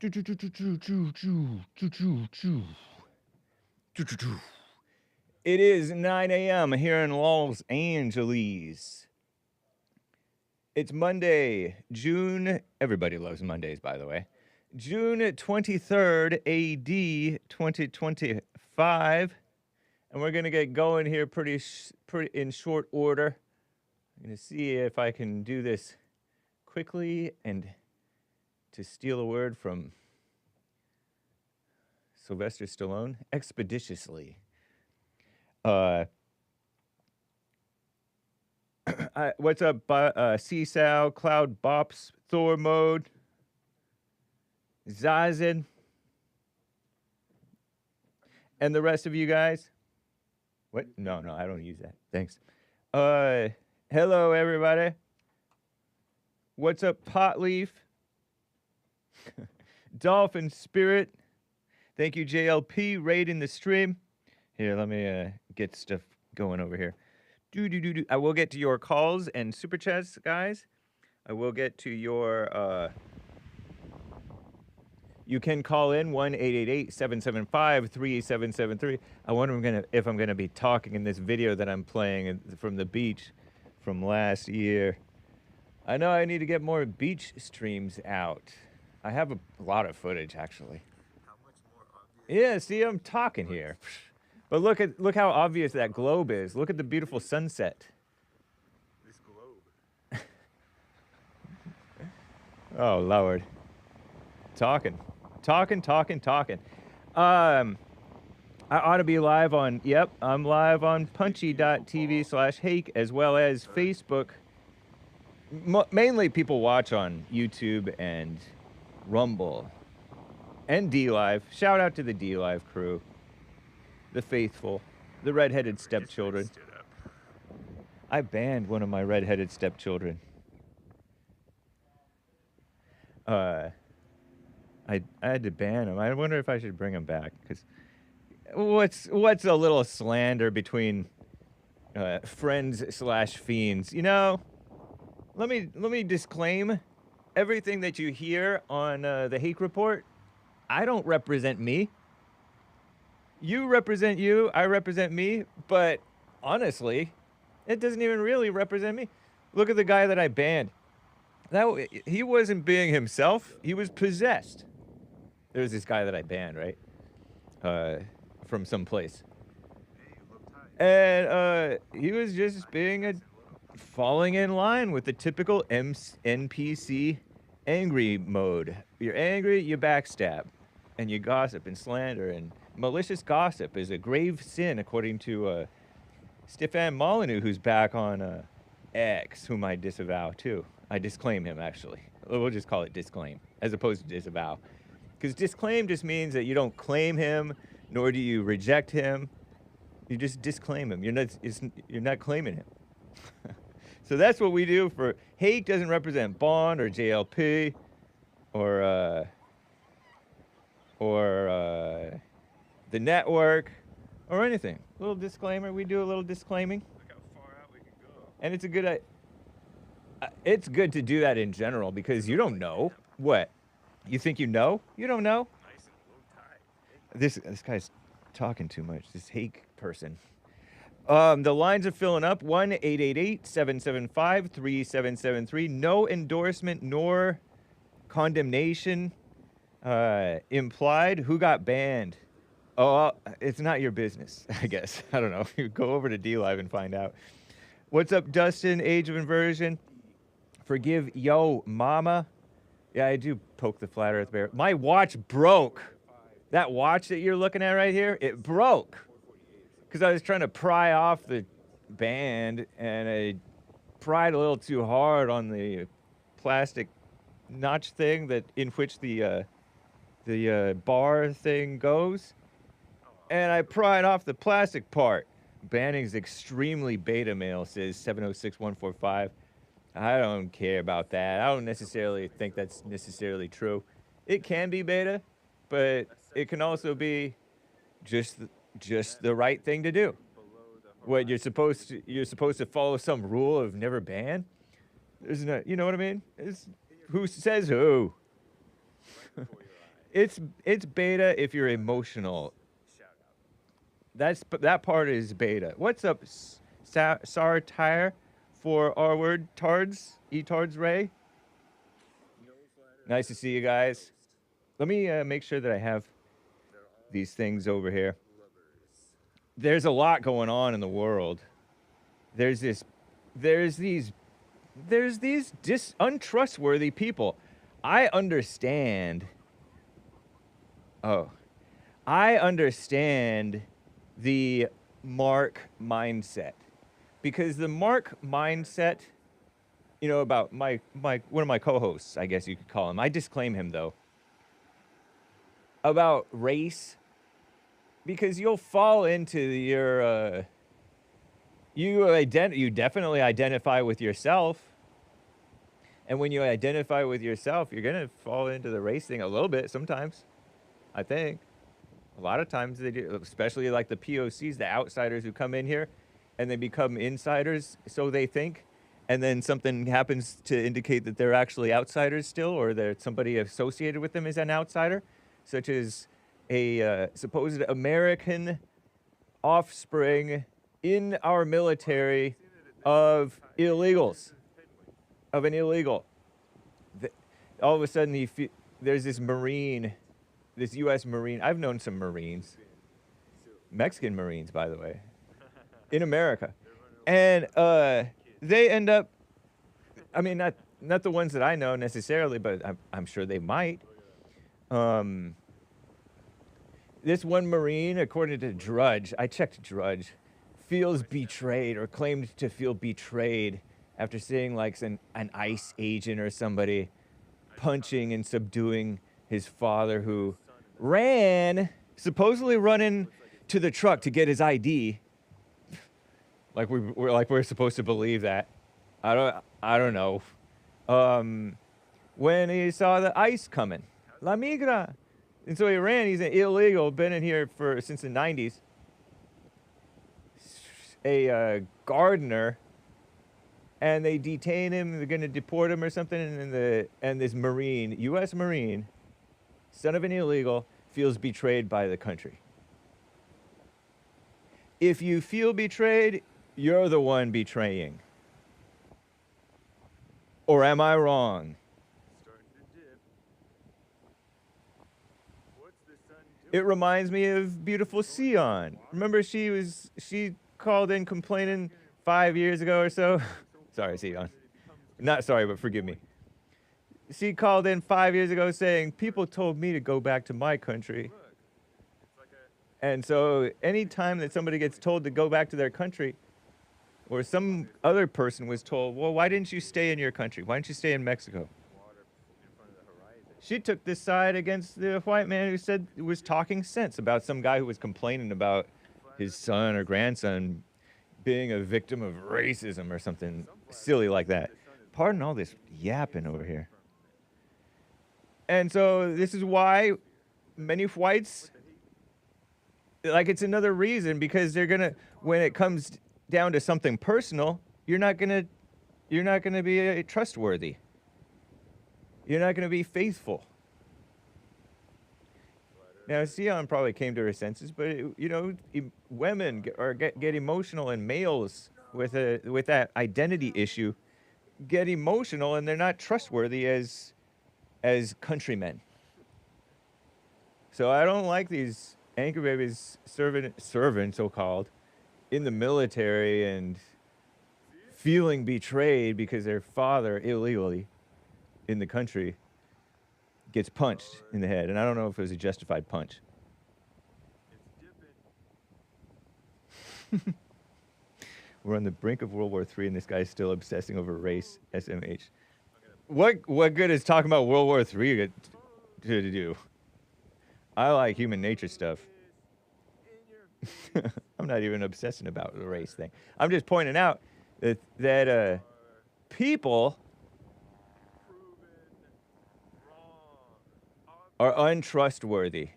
It is 9 a.m. here in Los Angeles. It's Monday, June. Everybody loves Mondays, by the way. June 23rd, AD 2025. And we're going to get going here pretty in short order. I'm going to see if I can do this quickly and to steal a word from Sylvester Stallone, expeditiously. What's up, Seesaw, Cloud Bops, Thor Mode, Zazen, and the rest of you guys? What? No, I don't use that. Thanks. Hello, everybody. What's up, Potleaf? Dolphin Spirit. Thank you, JLP, raiding the stream. Here, let me get stuff going over here. I will get to your calls and super chats, guys. I will get to your, you can call in 1-888-775-3773. I wonder if I'm gonna be talking in this video that I'm playing from the beach from last year. I know I need to get more beach streams out. I have a lot of footage, actually. How much more obvious? Yeah, see, I'm talking here. But look how obvious that globe is. Look at the beautiful sunset. This globe. Oh, Lord. Talking. I ought to be live on, yep, I'm live on punchy.tv/Hake, as well as Facebook. Mainly people watch on YouTube and Rumble and D-Live. Shout out to the D-Live crew. The faithful, the redheaded stepchildren. I banned one of my redheaded stepchildren. I had to ban him. I wonder if I should bring him back, because what's a little slander between friends/fiends? You know, let me disclaim everything that you hear on the Hake Report. I don't represent me. You represent you, I represent me, but honestly, it doesn't even really represent me. Look at the guy that I banned. He wasn't being himself, he was possessed. There was this guy that I banned, right? From some place. And he was just falling in line with the typical NPC angry mode. You're angry, you backstab, and you gossip and slander, and malicious gossip is a grave sin, according to Stefan Molyneux, who's back on X, whom I disavow too. I disclaim him, actually. We'll just call it disclaim, as opposed to disavow. Because disclaim just means that you don't claim him, nor do you reject him. You just disclaim him. You're not claiming him. So that's what we do for Hake. Doesn't represent Bond or JLP or the network or anything. A little disclaimer. We do a little disclaiming. Look how far out we can go. And it's good to do that in general, because you don't know. What? You think you know? You don't know. Nice and low tide. This guy's talking too much. This Hake person. The lines are filling up. 1-888-775-3773. No endorsement nor condemnation implied. Who got banned? Oh, it's not your business, I guess. I don't know. You go over to D-Live and find out. What's up, Dustin? Age of Inversion. Forgive yo mama. Yeah, I do poke the flat earth bear. My watch broke. That watch that you're looking at right here, it broke. Because I was trying to pry off the band, and I pried a little too hard on the plastic notch thing that in which the bar thing goes. And I pried off the plastic part. Banning's extremely beta male, says 706145. I don't care about that. I don't necessarily think that's necessarily true. It can be beta, but it can also be just the right thing to do. What you're supposed to follow some rule of never ban? There's no, you know what I mean? Who says who? It's beta if you're emotional. That part is beta. What's up, Sartire, for our word tards, etards Ray? Nice to see you guys. Let me make sure that I have these things over here. There's a lot going on in the world. There's this, there's these, there's these untrustworthy people. I understand. Oh, I understand the Mark mindset, because the Mark mindset, you know, about my one of my co-hosts, I guess you could call him. I disclaim him though. About race, because you'll fall into your you definitely identify with yourself, and when you identify with yourself, you're gonna fall into the race thing a little bit sometimes. I think a lot of times they do, especially like the POCs, the outsiders who come in here, and they become insiders, so they think, and then something happens to indicate that they're actually outsiders still, or that somebody associated with them is an outsider, such as a supposed American offspring in our military of illegals, of an illegal. All of a sudden, there's this Marine, this U.S. Marine. I've known some Marines, Mexican Marines, by the way, in America, and they end up. I mean, not the ones that I know necessarily, but I'm sure they might. This one Marine, according to Drudge, I checked Drudge, feels betrayed or claimed to feel betrayed after seeing like an ICE agent or somebody punching and subduing his father, who supposedly running to the truck to get his ID. Like we're supposed to believe that. I don't know. When he saw the ICE coming, La Migra. And so he ran. He's an illegal, been in here since the 90s. A gardener, and they detain him. They're going to deport him or something. And this Marine, U.S. Marine, son of an illegal, feels betrayed by the country. If you feel betrayed, you're the one betraying. Or am I wrong? It reminds me of beautiful Sion. Remember she called in complaining 5 years ago or so? Sorry, Sion. Not sorry, but forgive me. She called in 5 years ago saying, people told me to go back to my country. And so anytime that somebody gets told to go back to their country, or some other person was told, well, why didn't you stay in your country? Why didn't you stay in Mexico? She took this side against the white man who was talking sense about some guy who was complaining about his son or grandson being a victim of racism or something silly like that. Pardon all this yapping over here. And so this is why many whites, like, it's another reason, because they're gonna, when it comes down to something personal, you're not gonna be trustworthy. You're not gonna be faithful. Now, Sion probably came to her senses, but women get emotional, and males with that identity issue get emotional, and they're not trustworthy as countrymen. So I don't like these anchor babies serving so-called in the military and feeling betrayed because their father illegally in the country gets punched in the head. And I don't know if it was a justified punch. We're on the brink of World War III, and this guy's still obsessing over race, SMH. What good is talking about World War III to do? I like human nature stuff. I'm not even obsessing about the race thing. I'm just pointing out that people are untrustworthy.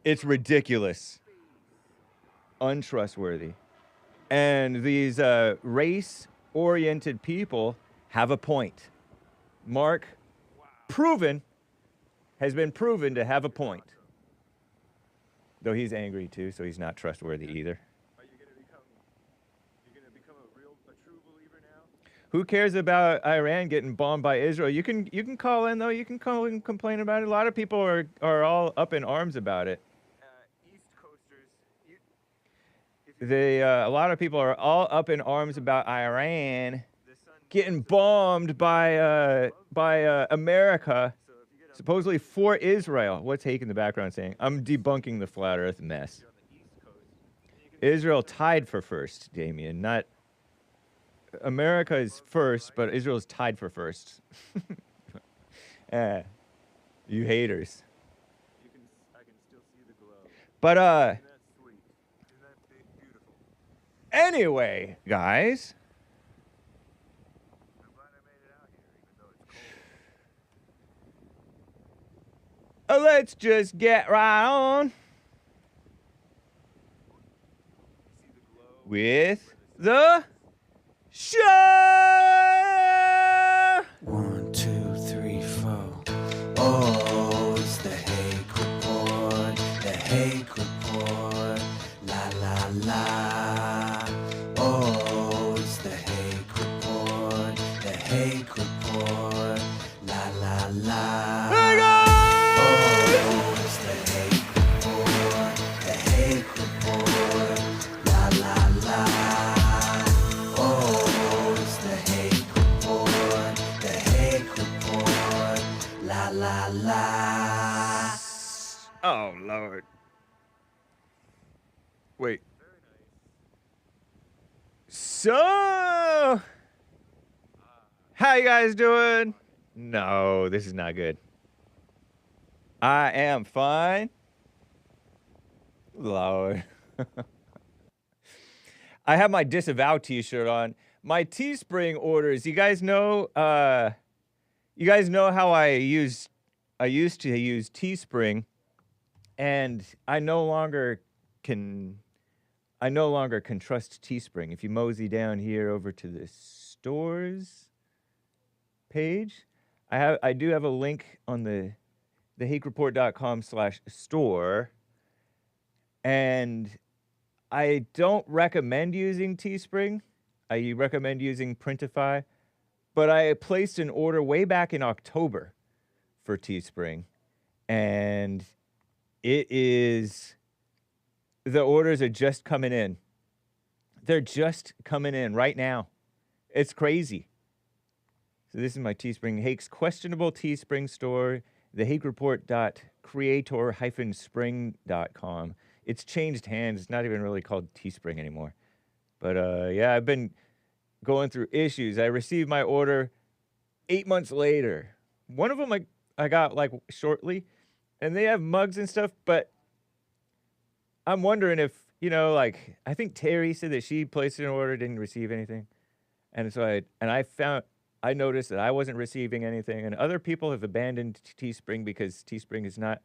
It's ridiculous. Untrustworthy. And these race-oriented people have a point. Mark, proven has been proven to have a point. Though he's angry too, so he's not trustworthy either. Are you gonna become a true believer now? Who cares about Iran getting bombed by Israel? You can call in though. You can call and complain about it. A lot of people are all up in arms about it. East Coasters, a lot of people are all up in arms about Iran getting bombed by America, supposedly for Israel. What's Hake in the background saying? I'm debunking the flat Earth mess. Israel tied for first, Damien. Not America is first, but Israel's tied for first. You haters. I can still see the glow. But Isn't that sweet? Isn't that beautiful? Anyway, guys. I'm glad I made it out here, even though it's cold. Let's just get right on with the show. 1, 2, 3, 4. Oh, it's the Hake Report. The Hake Report. La la la. Oh, it's the Hake Report. The Hake Report. La la la. Hey guys! Oh, it's the Hake Report. The Hake Report. La la la. Oh, it's the Hake Report. The Hake Report. La la la. Oh Lord. Wait. So, how you guys doing? No, this is not good. I am fine. Lord. I have my disavow t-shirt on. My Teespring orders, you guys know how I used to use Teespring, and I no longer can trust Teespring. If you mosey down here over to the stores page, I do have a link on the thehakereport.com/store, and I don't recommend using Teespring. I recommend using Printify, but I placed an order way back in October for Teespring, and the orders are just coming in. They're just coming in right now. It's crazy. So this is my Teespring, Hake's questionable Teespring store, thehakereport.creator-spring.com. It's changed hands. It's not even really called Teespring anymore. But yeah, I've been going through issues. I received my order 8 months later. One of them I got like shortly, and they have mugs and stuff, but I'm wondering if, like, I think Terry said that she placed an order, didn't receive anything. And so I noticed that I wasn't receiving anything, and other people have abandoned Teespring because Teespring has not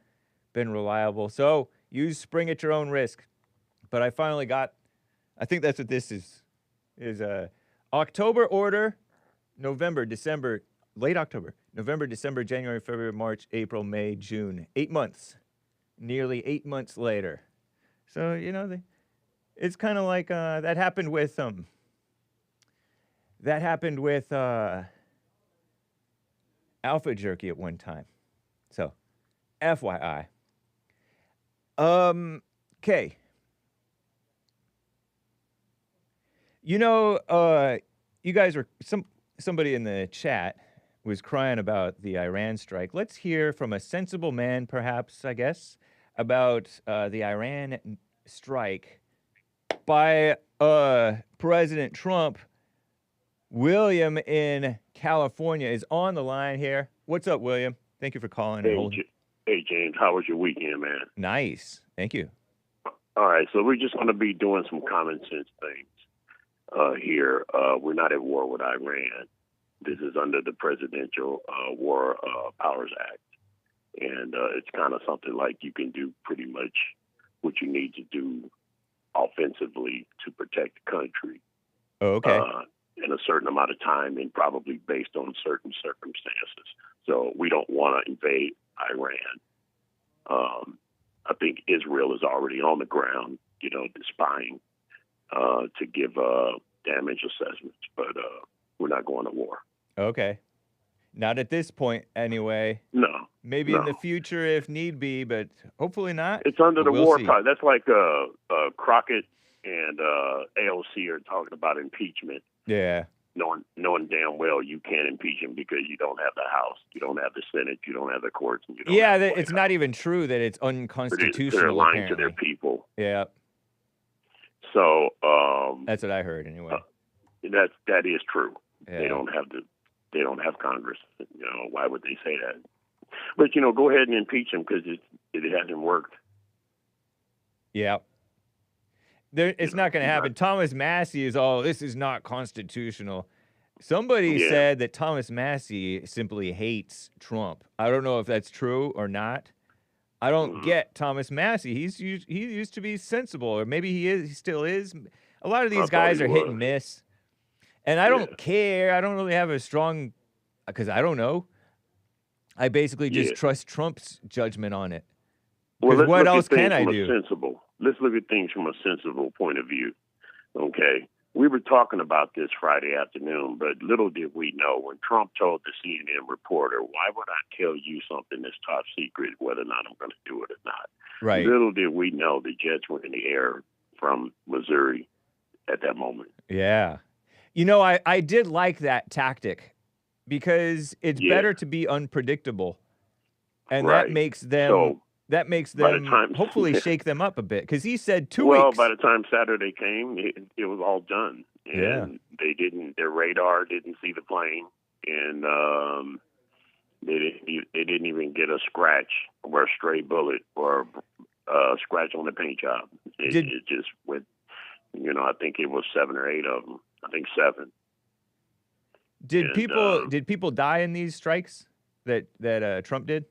been reliable. So use Spring at your own risk. But I finally got, I think that's what this is October order, November, December, late October, November, December, January, February, March, April, May, June. 8 months, nearly 8 months later. So, it's kind of like, that happened with Alpha Jerky at one time. So, FYI. Okay. You guys were, somebody in the chat was crying about the Iran strike. Let's hear from a sensible man, perhaps, I guess, about the Iran strike by President Trump. William in California is on the line here. What's up, William? Thank you for calling. Hey, James, how was your weekend, man? Nice. Thank you. All right, so we're just going to be doing some common sense things here. We're not at war with Iran. This is under the Presidential War Powers Act. And it's kind of something like you can do pretty much what you need to do offensively to protect the country. Oh, okay. In a certain amount of time and probably based on certain circumstances. So we don't want to invade Iran. I think Israel is already on the ground, spying to give damage assessments, but we're not going to war. Okay. Not at this point, anyway. No. Maybe in the future if need be, but hopefully not. It's under the we'll war see. powers. That's like Crockett and AOC are talking about impeachment. Yeah. Knowing damn well you can't impeach him because you don't have the House, you don't have the Senate, you don't have the courts, and you don't. Yeah, have the it's not even true that it's unconstitutional. They're lying apparently. to their people. Yeah. So that's what I heard anyway. That is true. Yeah. They don't have Congress. Why would they say that? But go ahead and impeach him because it hasn't worked. Yeah. It's not going to happen. Thomas Massey is this is not constitutional. Somebody said that Thomas Massey simply hates Trump. I don't know if that's true or not. I don't get Thomas Massey. He used to be sensible, or maybe he still is. A lot of these guys are hit and miss. And I don't care. I don't really have a strong, because I don't know. I basically just trust Trump's judgment on it. Because what else can I do? Let's look at things from a sensible point of view. Okay. We were talking about this Friday afternoon, but little did we know when Trump told the CNN reporter, why would I tell you something that's top secret, whether or not I'm going to do it or not? Right. Little did we know the jets were in the air from Missouri at that moment. Yeah. I did like that tactic because it's better to be unpredictable. And that makes them hopefully shake them up a bit. Because he said 2 weeks. Well, by the time Saturday came, it was all done. And their radar didn't see the plane. And they didn't even get a scratch or a stray bullet or a scratch on the paint job. It just went, I think it was 7 or 8 of them. I think 7. Did people die in these strikes that Trump did?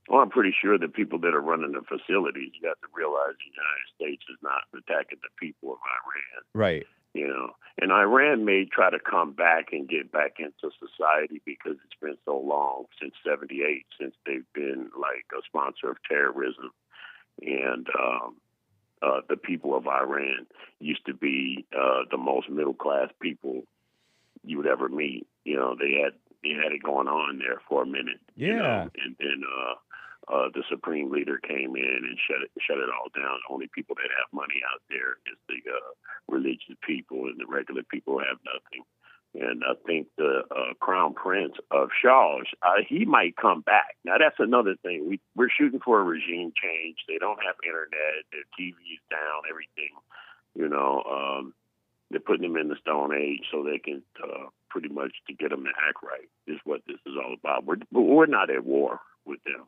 Well, I'm pretty sure the people that are running the facilities, you have to realize the United States is not attacking the people of Iran. Right. And Iran may try to come back and get back into society because it's been so long, since 78, since they've been like a sponsor of terrorism. And the people of Iran used to be the most middle-class people you would ever meet. They had it going on there for a minute. Yeah. And then the supreme leader came in and shut it all down. The only people that have money out there is the religious people, and the regular people have nothing. And I think the Crown Prince of Shah, he might come back. Now, that's another thing. We're shooting for a regime change. They don't have internet. Their TV is down, everything. They're putting them in the Stone Age so they can pretty much to get them to act right is what this is all about. We're not at war with them.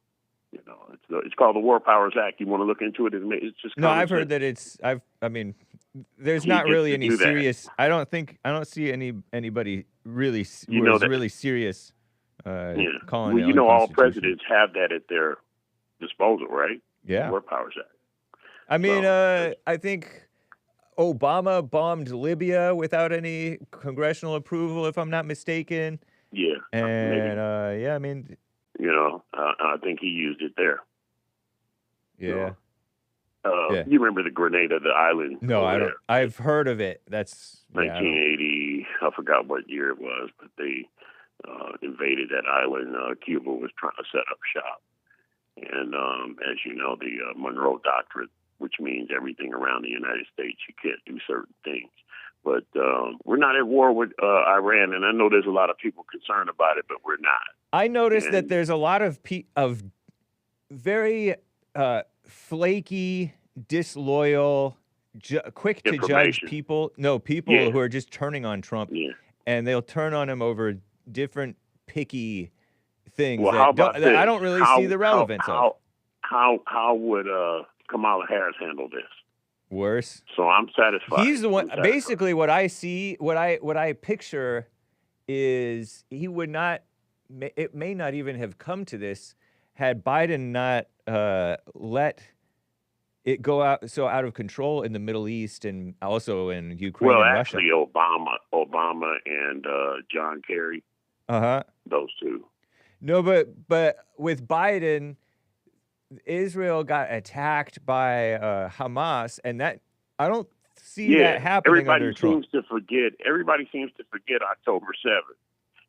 It's called the War Powers Act. You want to look into it? It's just I've heard that there's not really any serious. I don't see anybody really really serious calling it. All presidents have that at their disposal, right? Yeah. War Powers Act. I mean, I think Obama bombed Libya without any congressional approval, if I'm not mistaken. Yeah. And I mean, I think he used it there. Yeah. You remember the Grenada, the island? No, I don't. I've heard of it. That's 1980. I forgot what year it was, but they invaded that island. Cuba was trying to set up shop, and as you know, the Monroe Doctrine, which means everything around the United States, you can't do certain things. But we're not at war with Iran, and I know there's a lot of people concerned about it, but we're not. I noticed that there's a lot of very flaky, disloyal, quick to judge people. No, people who are just turning on Trump, and they'll turn on him over different picky things that I don't really see the relevance of. How would Kamala Harris handle this? Worse. So I'm satisfied. He's the one. Basically, what I see, what I picture, is he would not. It may not even have come to this had Biden not let it go out out of control in the Middle East and also in Ukraine and Russia. Well, actually, Obama and John Kerry. Those two. No, but with Biden, Israel got attacked by Hamas, and that I don't see that Yeah, happening under everybody Trump. seems to forget. Everybody seems to forget October 7th,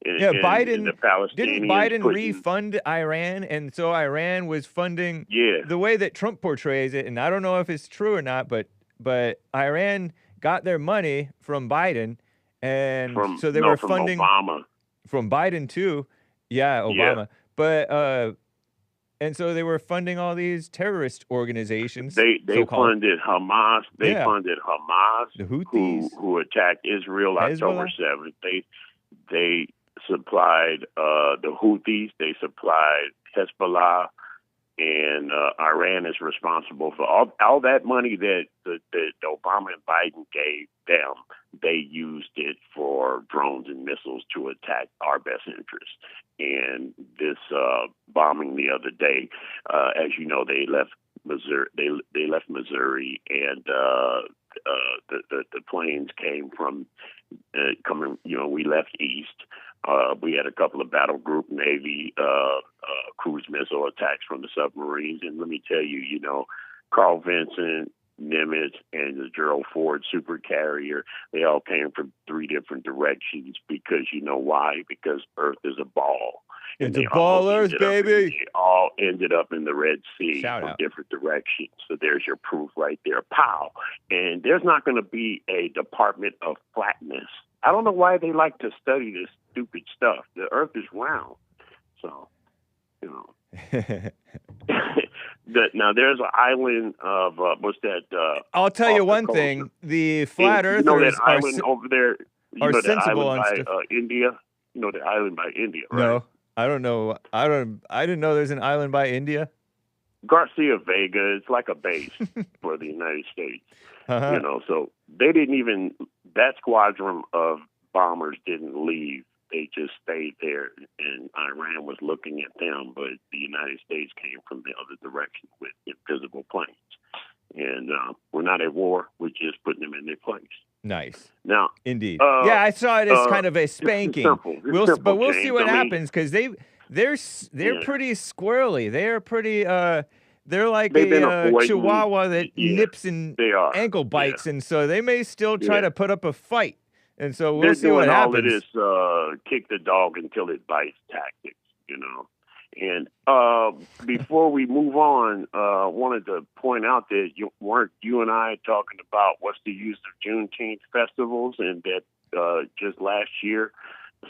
Yeah, and the didn't Palestinians Biden putting. refund Iran, and so Iran was funding Yeah, the way that Trump portrays it, and I don't know if it's true or not, but Iran got their money from Biden, and from so they no were from funding Obama. from Biden too. Yeah, Yeah, Obama. But and so they were funding all these terrorist organizations, they so-called. funded Hamas. They Yeah, funded Hamas, the Houthis, who attacked Israel October Hezbollah. 7th. They supplied the Houthis. They supplied Hezbollah, and Iran is responsible for all that money that Obama and Biden gave them. They used it for drones and missiles to attack our best interests. And this bombing the other day, as you know, they left Missouri. They left Missouri, and the planes came from coming. You know, we left east. We had a couple of battle group Navy cruise missile attacks from the submarines. And let me tell you, you know, Carl Vinson, Nimitz, and the Gerald Ford supercarrier, they all came from 3 different directions because you know why? Because Earth is a ball. It's a ball Earth, baby. They all ended up in the Red Sea Shout from out. different directions. So there's your proof right there. Pow. And there's not going to be a Department of Flatness. I don't know why they like to study this stupid stuff. The Earth is round. So, you know. Now, there's an island of, what's that? I'll tell off you the one coast thing: of- the flat you know earthers that island over there? You are know that sensible island on by stuff. India? You know the island by India, right? No, I don't know. I didn't know there's an island by India. Garcia Vega, it's like a base for the United States. Uh-huh. You know, so they didn't even, that squadron of bombers didn't leave. They just stayed there, and Iran was looking at them, but the United States came from the other direction with invisible planes. And we're not at war. We're just putting them in their place. Nice. Now, Indeed. Yeah, I saw it as kind of a spanking. simple. It's simple, But we'll see James. what I mean, happens because they're Yeah. pretty squirrely. They're pretty they're like They've been a avoiding- chihuahua that yeah, nips and they are. ankle bites, and so they may still try Yeah. to put up a fight. And so we'll They're see what doing all happens. of this kick the dog until it bites tactics, you know. And before we move on, wanted to point out that you and I talking about what's the use of Juneteenth festivals, and that just last year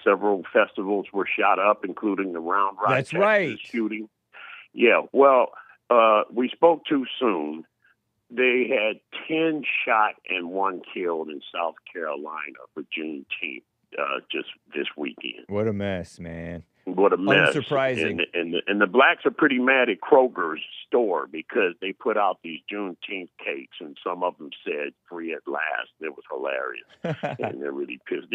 several festivals were shot up, including the Round Rock That's Texas right. shooting. Yeah, well, we spoke too soon. They had 10 shot and 1 killed in South Carolina for Juneteenth just this weekend. What a mess, man. What a mess. Unsurprising. And the blacks are pretty mad at Kroger's store because they put out these Juneteenth cakes, and some of them said free at last. It was hilarious. And they're really pissed.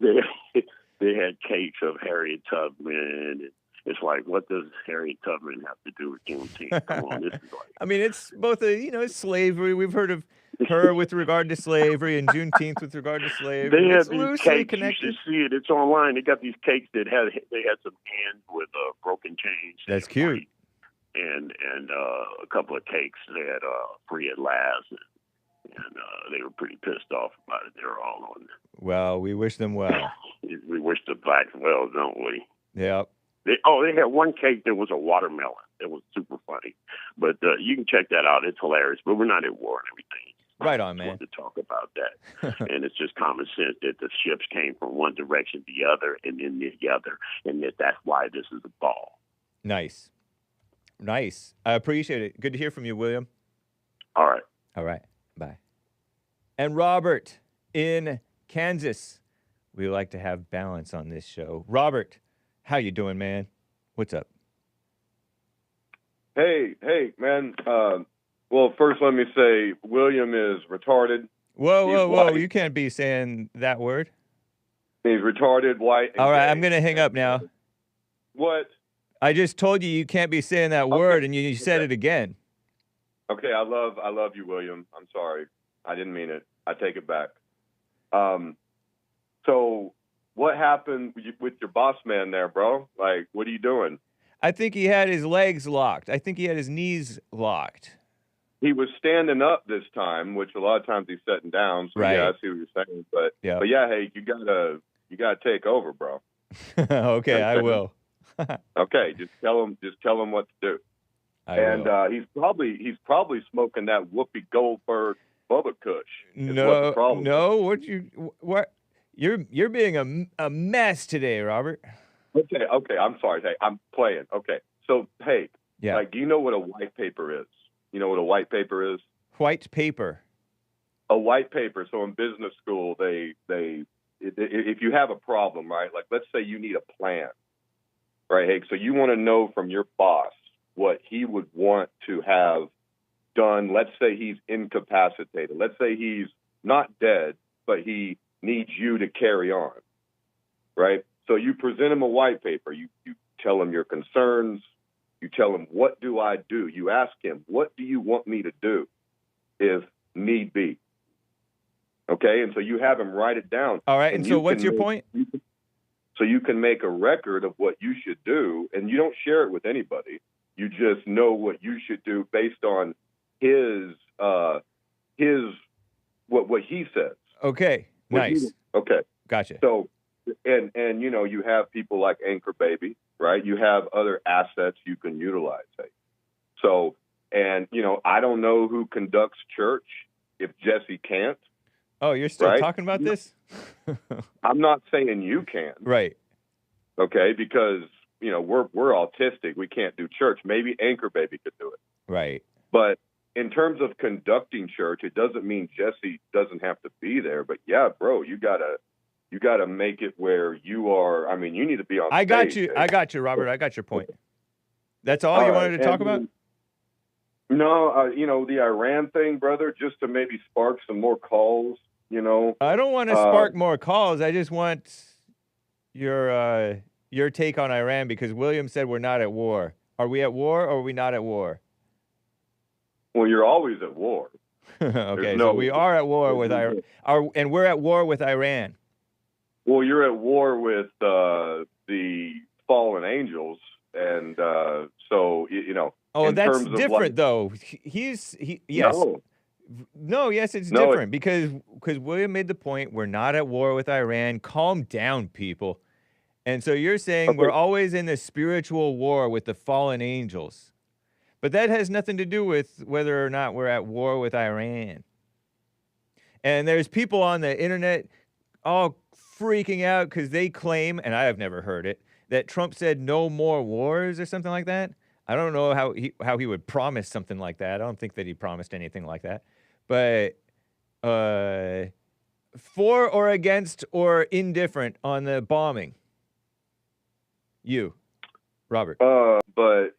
they had cakes of Harriet Tubman. And it's like, what does Harriet Tubman have to do with Juneteenth? Come on, this is like... I mean, it's both it's slavery. We've heard of her with regard to slavery and Juneteenth with regard to slavery. They have It's these loosely cakes. connected. You should see it. It's online. They got these cakes that had some hands with broken chains. That's cute. And a couple of cakes that free at last, and they were pretty pissed off about it. They were all on. Well, we wish them well. We wish the blacks well, don't we? Yep. They had one cake that was a watermelon. It was super funny, but you can check that out. It's hilarious. But we're not at war and everything. Right on, I man. wanted to talk about that. And it's just common sense that the ships came from one direction to the other and then the other, and that's why this is a ball. Nice. Nice. I appreciate it. Good to hear from you, William. All right. All right. Bye. And Robert in Kansas. We like to have balance on this show. Robert, how you doing, man? What's up? Hey, man. Well, first let me say William is retarded. Whoa. white. You can't be saying that word. He's retarded, white. and All right, gay. I'm going to hang up now. What? I just told you can't be saying that word, and you said it again. Okay, I love you, William. I'm sorry. I didn't mean it. I take it back. So what happened with your boss man there, bro? Like, what are you doing? I think he had his legs locked. I think he had his knees locked. He was standing up this time, which a lot of times he's sitting down. So Right. yeah, I see what you're saying. But Yep. yeah, hey, you gotta take over, bro. Okay, I will. Okay, just tell him what to do. will. He's probably smoking that Whoopi Goldberg Bubba Kush. Is what the problem is. What? You're being a mess today, Robert. Okay, I'm sorry. Hey, I'm playing. Okay, so hey, Yeah. like, do you know what a white paper is? You know what a white paper is? White paper. A white paper. So in business school, if you have a problem, right? Like, let's say you need a plan, right? Hey, so you want to know from your boss what he would want to have done. Let's say he's incapacitated. Let's say he's not dead, but he needs you to carry on, right? So you present him a white paper. You tell him your concerns. You tell him, what do I do? You ask him, what do you want me to do if need be? Okay, and so you have him write it down. All right, and so what's your point? So you can make a record of what you should do, and you don't share it with anybody. You just know what you should do based on what he says. Okay, nice. Okay, Gotcha. so and you know, you have people like Anchor Baby, right? You have other assets you can utilize. So, and you know, I don't know who conducts church if Jesse can't. Oh, you're still right? talking about this? I'm not saying you can. Right. Okay, because you know, we're autistic. We can't do church. Maybe Anchor Baby could do it. Right. But in terms of conducting church, it doesn't mean Jesse doesn't have to be there. But yeah, bro, you gotta make it where you are. I mean, you need to be on. I got stage, you. I got you, Robert. I got your point. That's all you wanted to talk about? No, you know, the Iran thing, brother, just to maybe spark some more calls, you know. I don't want to spark more calls. I just want your take on Iran, because William said we're not at war. Are we at war or are we not at war? Well, you're always at war. Okay, so we are at war with Iran, and we're at war with Iran. Well, you're at war with the fallen angels, and so you know. Oh, that's different, though. Yes. No, yes, it's different because William made the point we're not at war with Iran. Calm down, people. And so you're saying we're always in a spiritual war with the fallen angels. But that has nothing to do with whether or not we're at war with Iran. And there's people on the internet all freaking out because they claim, and I have never heard it, that Trump said no more wars or something like that. I don't know how he would promise something like that. I don't think that he promised anything like that. But for or against or indifferent on the bombing? You, Robert. But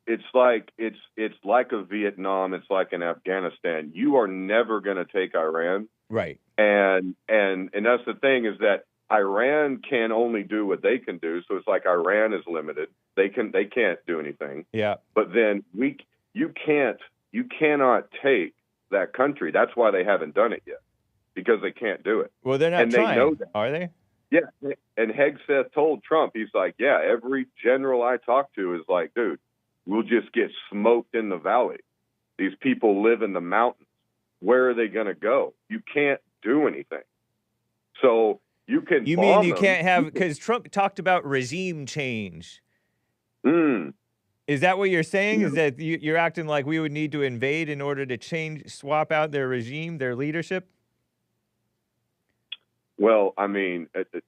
it's like a Vietnam, it's like in Afghanistan. You are never going to take Iran. Right. And that's the thing, is that Iran can only do what they can do. So it's like Iran is limited. They can't do anything. Yeah. But then you cannot take that country. That's why they haven't done it yet, because they can't do it. Well, they're not and trying, they know that. Are they? Yeah. And Hegseth told Trump, he's like, yeah, every general I talk to is like, dude, we'll just get smoked in the valley. These people live in the mountains. Where are they going to go? You can't do anything. So you can. You mean you can't have, because Trump talked about regime change. Is that what you're saying? Is that you're acting like we would need to invade in order to swap out their regime, their leadership? Well, I mean,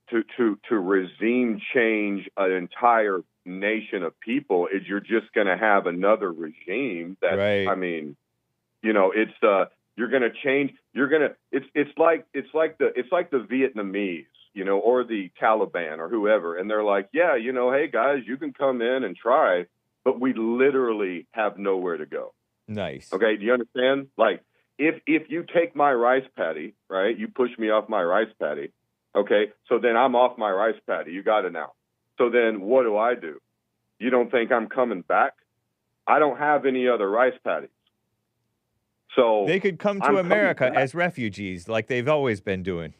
to regime change an entire nation of people is you're just going to have another regime. That right. I mean, you know, it's you're going to change. It's like the Vietnamese, you know, or the Taliban or whoever, and they're like, yeah, you know, hey guys, you can come in and try, but we literally have nowhere to go. Nice. Okay, do you understand? Like, if you take my rice paddy, right, you push me off my rice paddy, okay, so then I'm off my rice paddy. You got it now. So then what do? You don't think I'm coming back? I don't have any other rice paddies. So they could come to America as refugees like they've always been doing.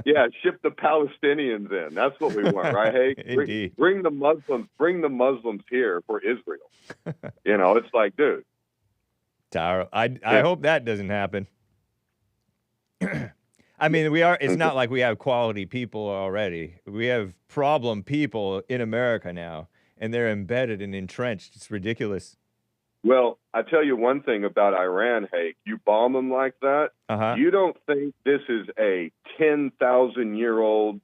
Yeah, ship the Palestinians in. That's what we want, right? Hey, Indeed. bring the Muslims here for Israel. It's like, dude. Taro, I hope that doesn't happen. I mean, it's not like we have quality people already. We have problem people in America now, and they're embedded and entrenched. It's ridiculous. Well, I tell you one thing about Iran, Hake. You bomb them like that, you don't think this is a 10,000-year-old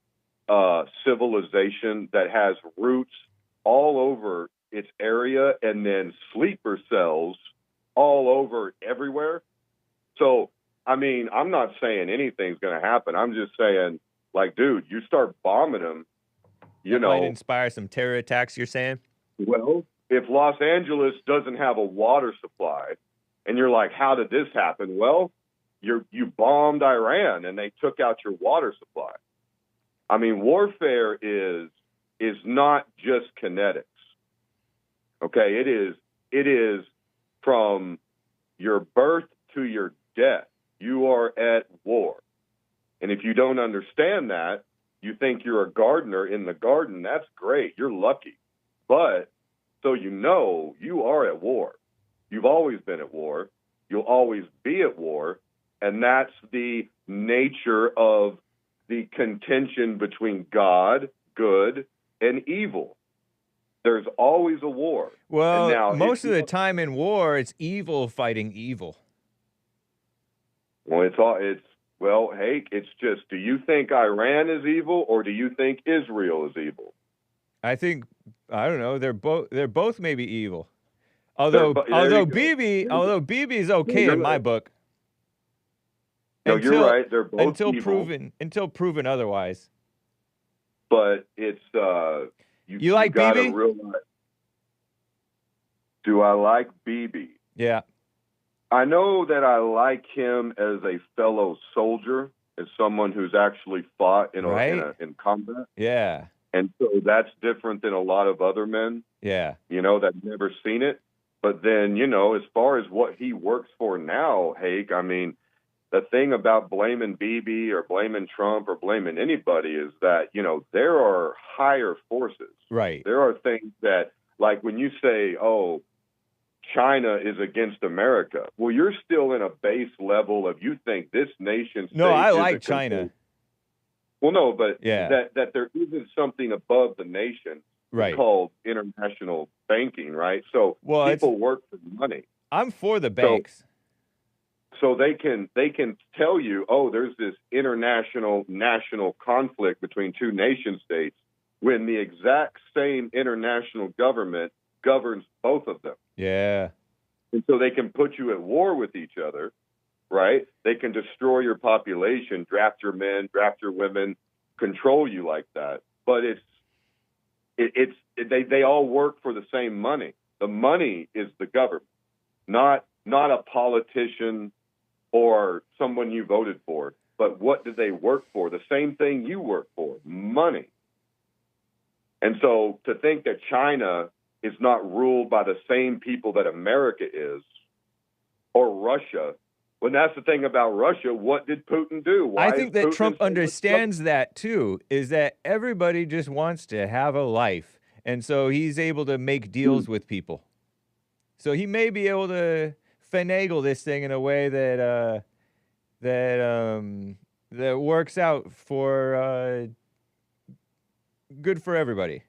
civilization that has roots all over its area and then sleeper cells all over everywhere? So, I mean, I'm not saying anything's going to happen. I'm just saying, like, dude, you start bombing them, That might inspire some terror attacks, you're saying? Well, if Los Angeles doesn't have a water supply, and you're like, how did this happen? Well, you bombed Iran, and they took out your water supply. I mean, warfare is not just kinetics. Okay, it is from your birth to your death. You are at war. And if you don't understand that, you think you're a gardener in the garden. That's great. You're lucky. But so you are at war. You've always been at war. You'll always be at war. And that's the nature of the contention between God, good, and evil. There's always a war. Well, now, most of the time in war, it's evil fighting evil. Well, Hake, it's just, do you think Iran is evil or do you think Israel is evil? I don't know. They're both maybe evil. Although Bibi's okay in my book. No, you're right. They're both evil. Until proven otherwise. But it's you like gotta Bibi? Realize, do I like Bibi? Yeah. I know that I like him as a fellow soldier, as someone who's actually fought in combat. Yeah. And so that's different than a lot of other men. Yeah. That never seen it. But then, as far as what he works for now, Hake, I mean, the thing about blaming Bibi or blaming Trump or blaming anybody is that, there are higher forces. Right. There are things that, like when you say, oh, China is against America. Well, you're still in a base level of you think this nation state. No, I like China. Well, no, but that there isn't something above the nation called international banking, right? So people work for money. I'm for the banks. So they can tell you, oh, there's this national conflict between two nation states when the exact same international government governs both of them. Yeah. And so they can put you at war with each other, right? They can destroy your population, draft your men, draft your women, control you like that. But they all work for the same money. The money is the government, not a politician or someone you voted for. But what do they work for? The same thing you work for, money. And so to think that China is not ruled by the same people that America is, or Russia. When that's the thing about Russia, what did Putin do? I think that Trump understands that too, is that everybody just wants to have a life. And so he's able to make deals with people. So he may be able to finagle this thing in a way that works out for good for everybody.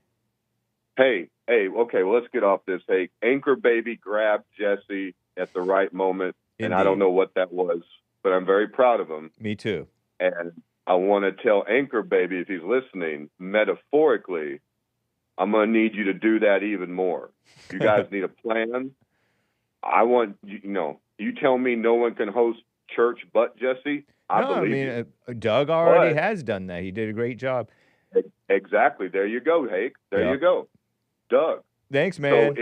Hey, okay, well, let's get off this. Hey, Anchor Baby grabbed Jesse at the right moment, and I don't know what that was, but I'm very proud of him. Me too. And I want to tell Anchor Baby, if he's listening, metaphorically, I'm going to need you to do that even more. You guys need a plan. I want, you tell me no one can host church but Jesse? I believe you. Doug already has done that. He did a great job. Exactly. There you go, Hake. There you go. Doug. Thanks, man.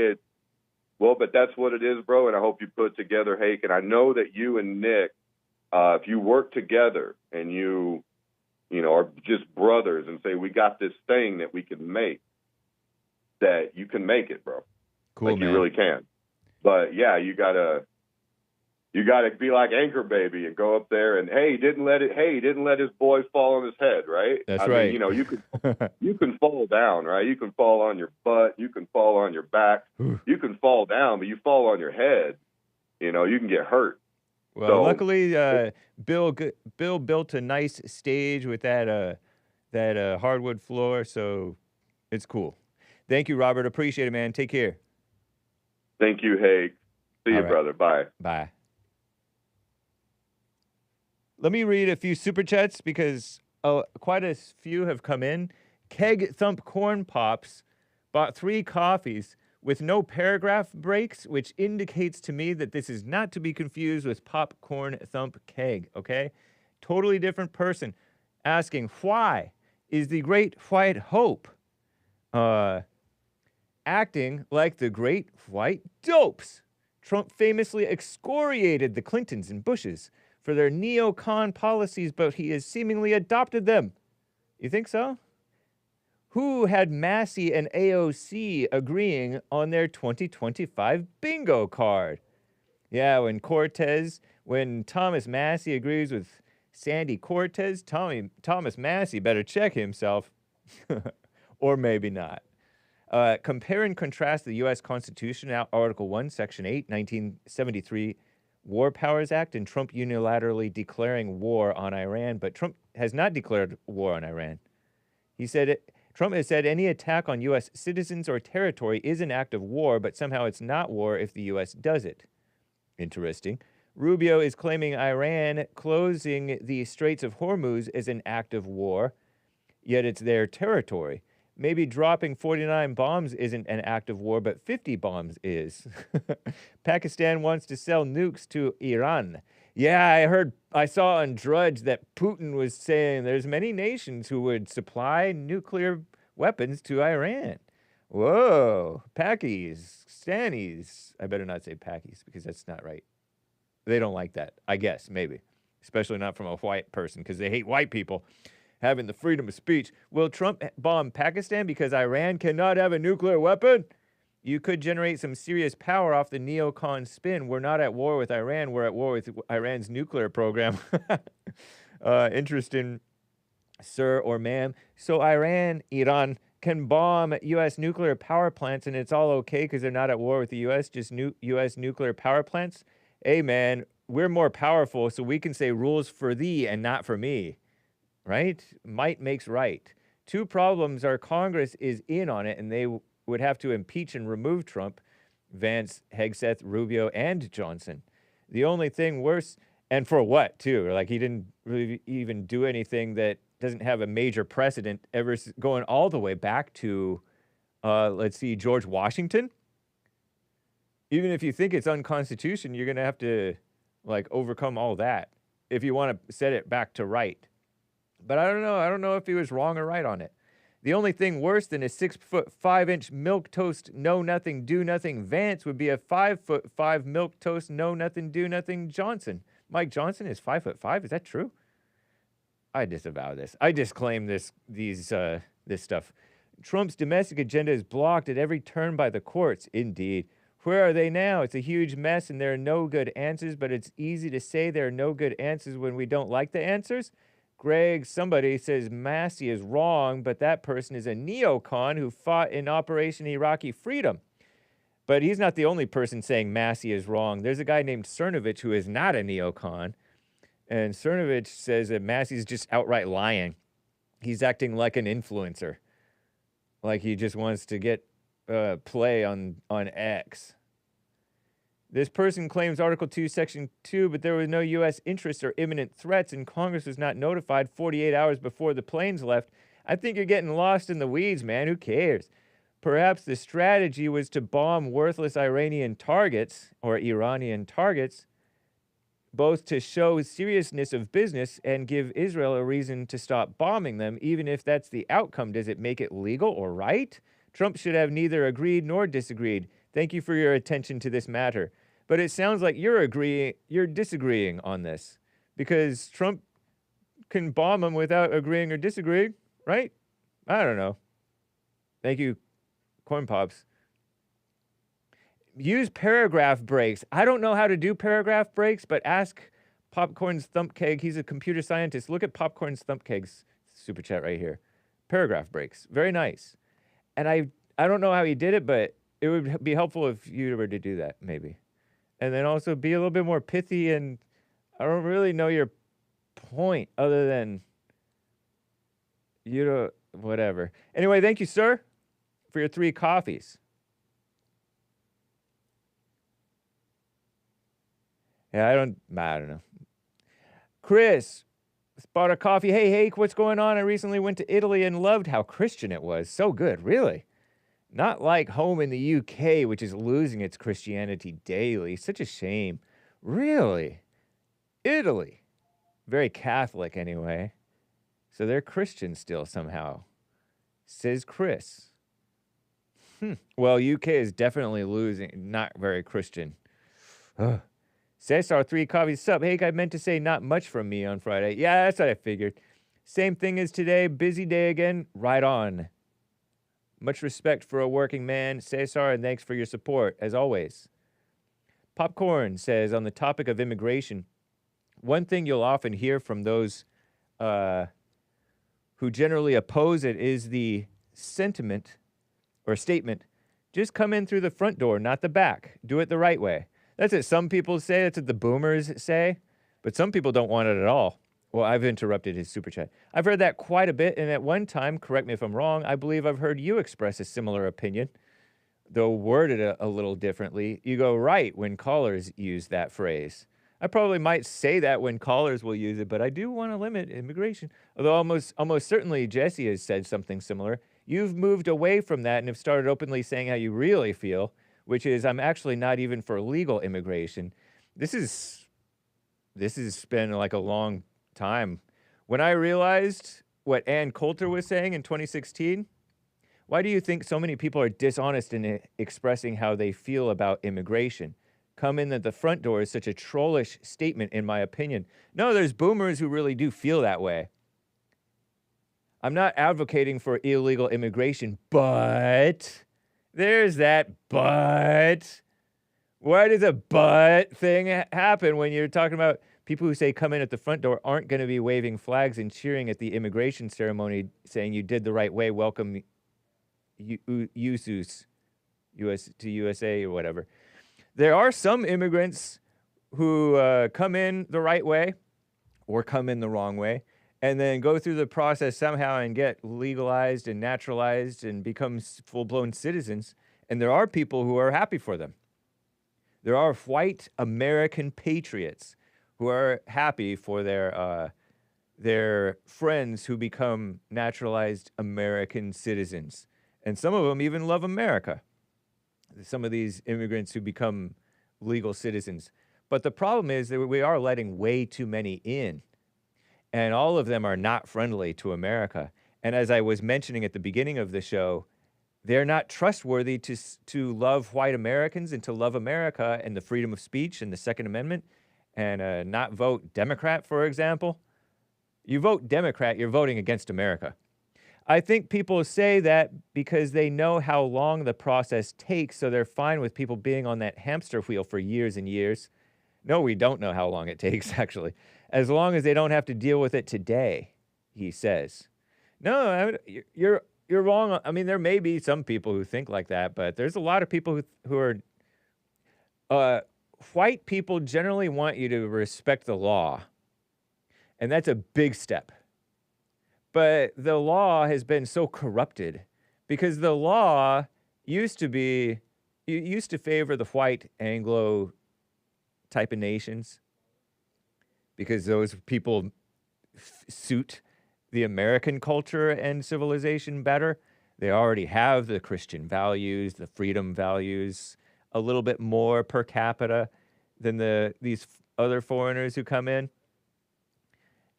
But that's what it is, bro, and I hope you put it together, Hake. And I know that you and Nick, if you work together and you are just brothers and say, we got this thing that we can make, that you can make it, bro. Cool, like man. You really can. But, yeah, you gotta You got to be like Anchor Baby and go up there and he didn't let his boy fall on his head, right? That's I right. mean, you know, you can fall down, right? You can fall on your butt, you can fall on your back, you can fall down, but you fall on your head, you know, you can get hurt. Well, So, luckily, Bill built a nice stage with that hardwood floor, so it's cool. Thank you, Robert. Appreciate it, man. Take care. Thank you, Hake. See you, right. brother. Bye. Bye. Let me read a few super chats because quite a few have come in. Keg Thump Corn Pops bought 3 coffees with no paragraph breaks, which indicates to me that this is not to be confused with Popcorn Thump Keg, okay? Totally different person asking, why is the Great White Hope acting like the Great White Dopes? Trump famously excoriated the Clintons and Bushes for their neocon policies, but he has seemingly adopted them. You think so? Who had Massey and AOC agreeing on their 2025 bingo card? Yeah, when Thomas Massey agrees with Sandy Cortez, Thomas Massey better check himself. Or maybe not. Compare and contrast the U.S. Constitution, Article 1, Section 8, 1973 War Powers Act, and Trump unilaterally declaring war on Iran. But Trump has not declared war on Iran. Trump has said any attack on U.S. citizens or territory is an act of war, but somehow it's not war if the U.S. does it. Interesting. Rubio is claiming Iran closing the Straits of Hormuz is an act of war, yet it's their territory. Maybe dropping 49 bombs isn't an act of war, but 50 bombs is. Pakistan wants to sell nukes to Iran. Yeah, I saw on Drudge that Putin was saying there's many nations who would supply nuclear weapons to Iran. Whoa, Pakis, Stannies. I better not say Pakis because that's not right. They don't like that, I guess, maybe. Especially not from a white person because they hate white people having the freedom of speech. Will Trump bomb Pakistan because Iran cannot have a nuclear weapon? You could generate some serious power off the neocon spin. We're not at war with Iran. We're at war with Iran's nuclear program. Interesting, sir or ma'am. So Iran can bomb U.S. nuclear power plants, and it's all okay because they're not at war with the U.S., just U.S. nuclear power plants? Hey, man, we're more powerful, so we can say rules for thee and not for me. Right? Might makes right. 2 problems are Congress is in on it, and they would have to impeach and remove Trump, Vance, Hegseth, Rubio, and Johnson. The only thing worse, and for what, too? Like, he didn't really even do anything that doesn't have a major precedent ever going all the way back to, let's see, George Washington. Even if you think it's unconstitutional, you're going to have to, like, overcome all that if you want to set it back to right. But I don't know. I don't know if he was wrong or right on it. The only thing worse than a 6'5" milquetoast, know nothing, do nothing Vance would be a 5'5" milquetoast, know nothing, do nothing Johnson. Mike Johnson is 5'5". Is that true? I disavow this. I disclaim this stuff. Trump's domestic agenda is blocked at every turn by the courts. Indeed. Where are they now? It's a huge mess and there are no good answers, but it's easy to say there are no good answers when we don't like the answers. Greg, somebody says Massey is wrong, but that person is a neocon who fought in Operation Iraqi Freedom. But he's not the only person saying Massey is wrong. There's a guy named Cernovich who is not a neocon. And Cernovich says that Massey's just outright lying. He's acting like an influencer. Like he just wants to get play on X. This person claims Article 2, Section 2, but there was no U.S. interest or imminent threats, and Congress was not notified 48 hours before the planes left. I think you're getting lost in the weeds, man. Who cares? Perhaps the strategy was to bomb worthless Iranian targets, or Iranian targets, both to show seriousness of business and give Israel a reason to stop bombing them, even if that's the outcome. Does it make it legal or right? Trump should have neither agreed nor disagreed. Thank you for your attention to this matter. But it sounds like you're disagreeing on this because Trump can bomb them without agreeing or disagreeing, right? I don't know. Thank you, Corn Pops. use paragraph breaks. I don't know how to do paragraph breaks, but ask Popcorn's Thumpkeg. He's a computer scientist. Look at Popcorn's Thumpkeg's super chat right here. Paragraph breaks. Very nice. And I don't know how he did it, but it would be helpful if you were to do that, maybe. And then also be a little bit more pithy, and I don't really know your point other than whatever. Anyway, thank you, sir, for your 3 coffees. Yeah, I don't know. Chris bought a coffee. Hey, Hake, what's going on? I recently went to Italy and loved how Christian it was. So good, really. Not like home in the UK, which is losing its Christianity daily. Such a shame. Really? Italy. Very Catholic, anyway. So they're Christian still somehow, says Chris. Well, UK is definitely losing, not very Christian. Ugh. Cesar 3 coffees. Sup, Hake, I meant to say not much from me on Friday. Yeah, that's what I figured. Same thing as today. Busy day again. Right on. Much respect for a working man, Cesar, and thanks for your support, as always. Popcorn says, on the topic of immigration, one thing you'll often hear from those who generally oppose it is the sentiment or statement, just come in through the front door, not the back. Do it the right way. That's what some people say. That's what the boomers say. But some people don't want it at all. Well, I've interrupted his super chat. I've heard that quite a bit, and at one time, correct me if I'm wrong, I believe I've heard you express a similar opinion, though worded a little differently. You go right when callers use that phrase. I probably might say that when callers will use it, but I do want to limit immigration. Although almost certainly Jesse has said something similar. You've moved away from that and have started openly saying how you really feel, which is I'm actually not even for legal immigration. This has been like a long time. When I realized what Ann Coulter was saying in 2016, why do you think so many people are dishonest in expressing how they feel about immigration? Come in at the front door is such a trollish statement, in my opinion. No, there's boomers who really do feel that way. I'm not advocating for illegal immigration, but there's that but. Why does a but thing happen when you're talking about people who say come in at the front door aren't going to be waving flags and cheering at the immigration ceremony saying you did the right way, welcome USUS, to USA or whatever. There are some immigrants who come in the right way or come in the wrong way and then go through the process somehow and get legalized and naturalized and become full-blown citizens. And there are people who are happy for them. There are white American patriots who are happy for their friends who become naturalized American citizens. And some of them even love America. Some of these immigrants who become legal citizens. But the problem is that we are letting way too many in. And all of them are not friendly to America. And as I was mentioning at the beginning of the show, they're not trustworthy to love white Americans and to love America and the freedom of speech and the Second Amendment and not vote Democrat, for example. You vote Democrat, you're voting against America. I think people say that because they know how long the process takes, so they're fine with people being on that hamster wheel for years and years. No, we don't know how long it takes, actually. As long as they don't have to deal with it today, he says. No, you're wrong. I mean, there may be some people who think like that, but there's a lot of people who are... white people generally want you to respect the law, and that's a big step. But the law has been so corrupted because the law used to favor the white Anglo type of nations because those people suit the American culture and civilization better. They already have the Christian values, the freedom values, a little bit more per capita than these other foreigners who come in.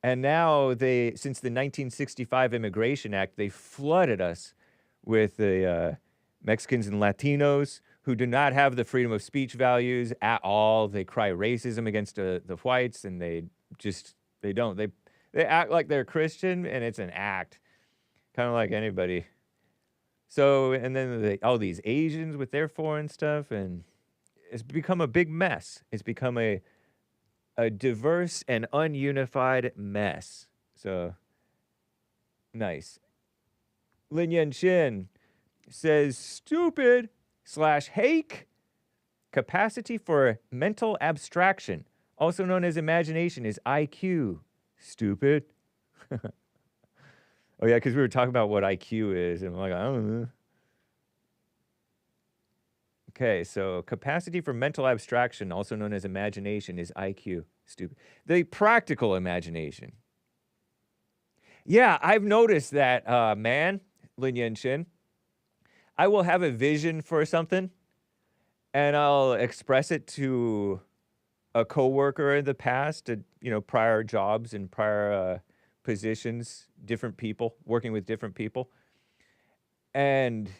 And now since the 1965 Immigration Act, they flooded us with the Mexicans and Latinos who do not have the freedom of speech values at all. They cry racism against the whites, and they don't. They act like they're Christian, and it's an act, kind of like anybody. So, and then all these Asians with their foreign stuff, and it's become a big mess. It's become a diverse and ununified mess. So, nice. Lin Yan Chin says, stupid / Hake. Capacity for mental abstraction, also known as imagination, is IQ. Stupid. Oh, yeah, because we were talking about what IQ is, and I'm like, I don't know. Okay, so capacity for mental abstraction, also known as imagination, is IQ. Stupid. The practical imagination. Yeah, I've noticed that, man, Lin Yan Chin, I will have a vision for something, and I'll express it to a coworker in the past, at, prior jobs and prior positions, different people, working with different people. And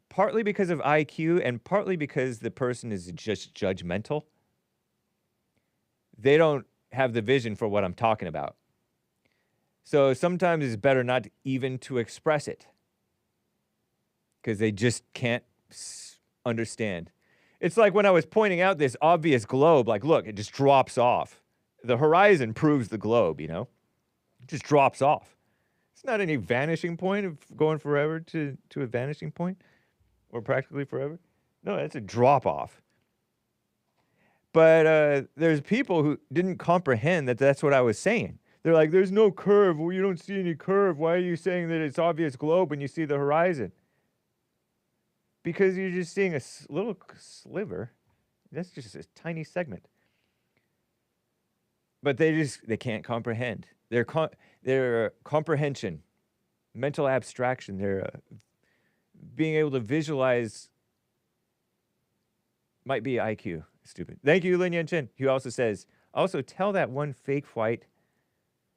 partly because of IQ and partly because the person is just judgmental, they don't have the vision for what I'm talking about. So sometimes it's better not even to express it because they just can't understand. It's like when I was pointing out this obvious globe, like, look, it just drops off. The horizon proves the globe, It just drops off. It's not any vanishing point of going forever to a vanishing point or practically forever. No, it's a drop off. But there's people who didn't comprehend that that's what I was saying. They're like, there's no curve. Well, you don't see any curve. Why are you saying that it's obvious globe when you see the horizon? Because you're just seeing a little sliver. That's just a tiny segment. But they can't comprehend. Their comprehension, mental abstraction, their being able to visualize might be IQ. Stupid. Thank you, Lin Yan Chen. He also says, also tell that one fake white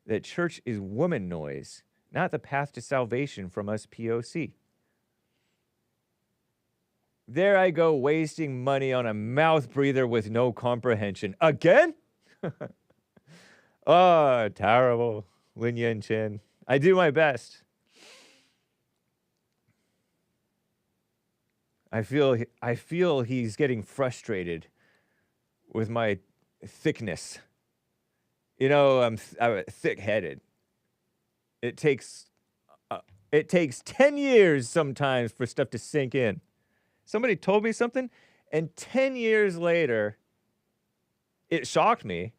that church is woman noise, not the path to salvation from us POC. There I go, wasting money on a mouth breather with no comprehension. Again? Oh, terrible. Lin Yan Chen. I do my best. I feel he's getting frustrated with my thickness. I'm thick-headed. It takes 10 years sometimes for stuff to sink in. Somebody told me something, and 10 years later, it shocked me,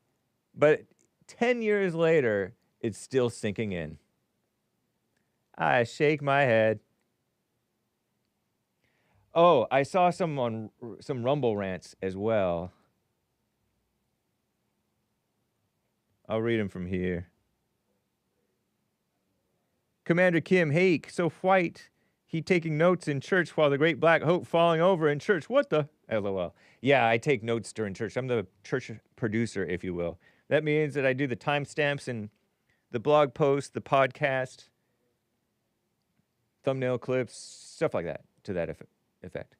but 10 years later, it's still sinking in. I shake my head. Oh, I saw some on some Rumble rants as well. I'll read them from here. Commander Kim Hake, so white, he taking notes in church while the great black hope falling over in church. What the? LOL. Yeah, I take notes during church. I'm the church producer, if you will. That means that I do the timestamps and the blog post, the podcast, thumbnail clips, stuff like that, to that effect.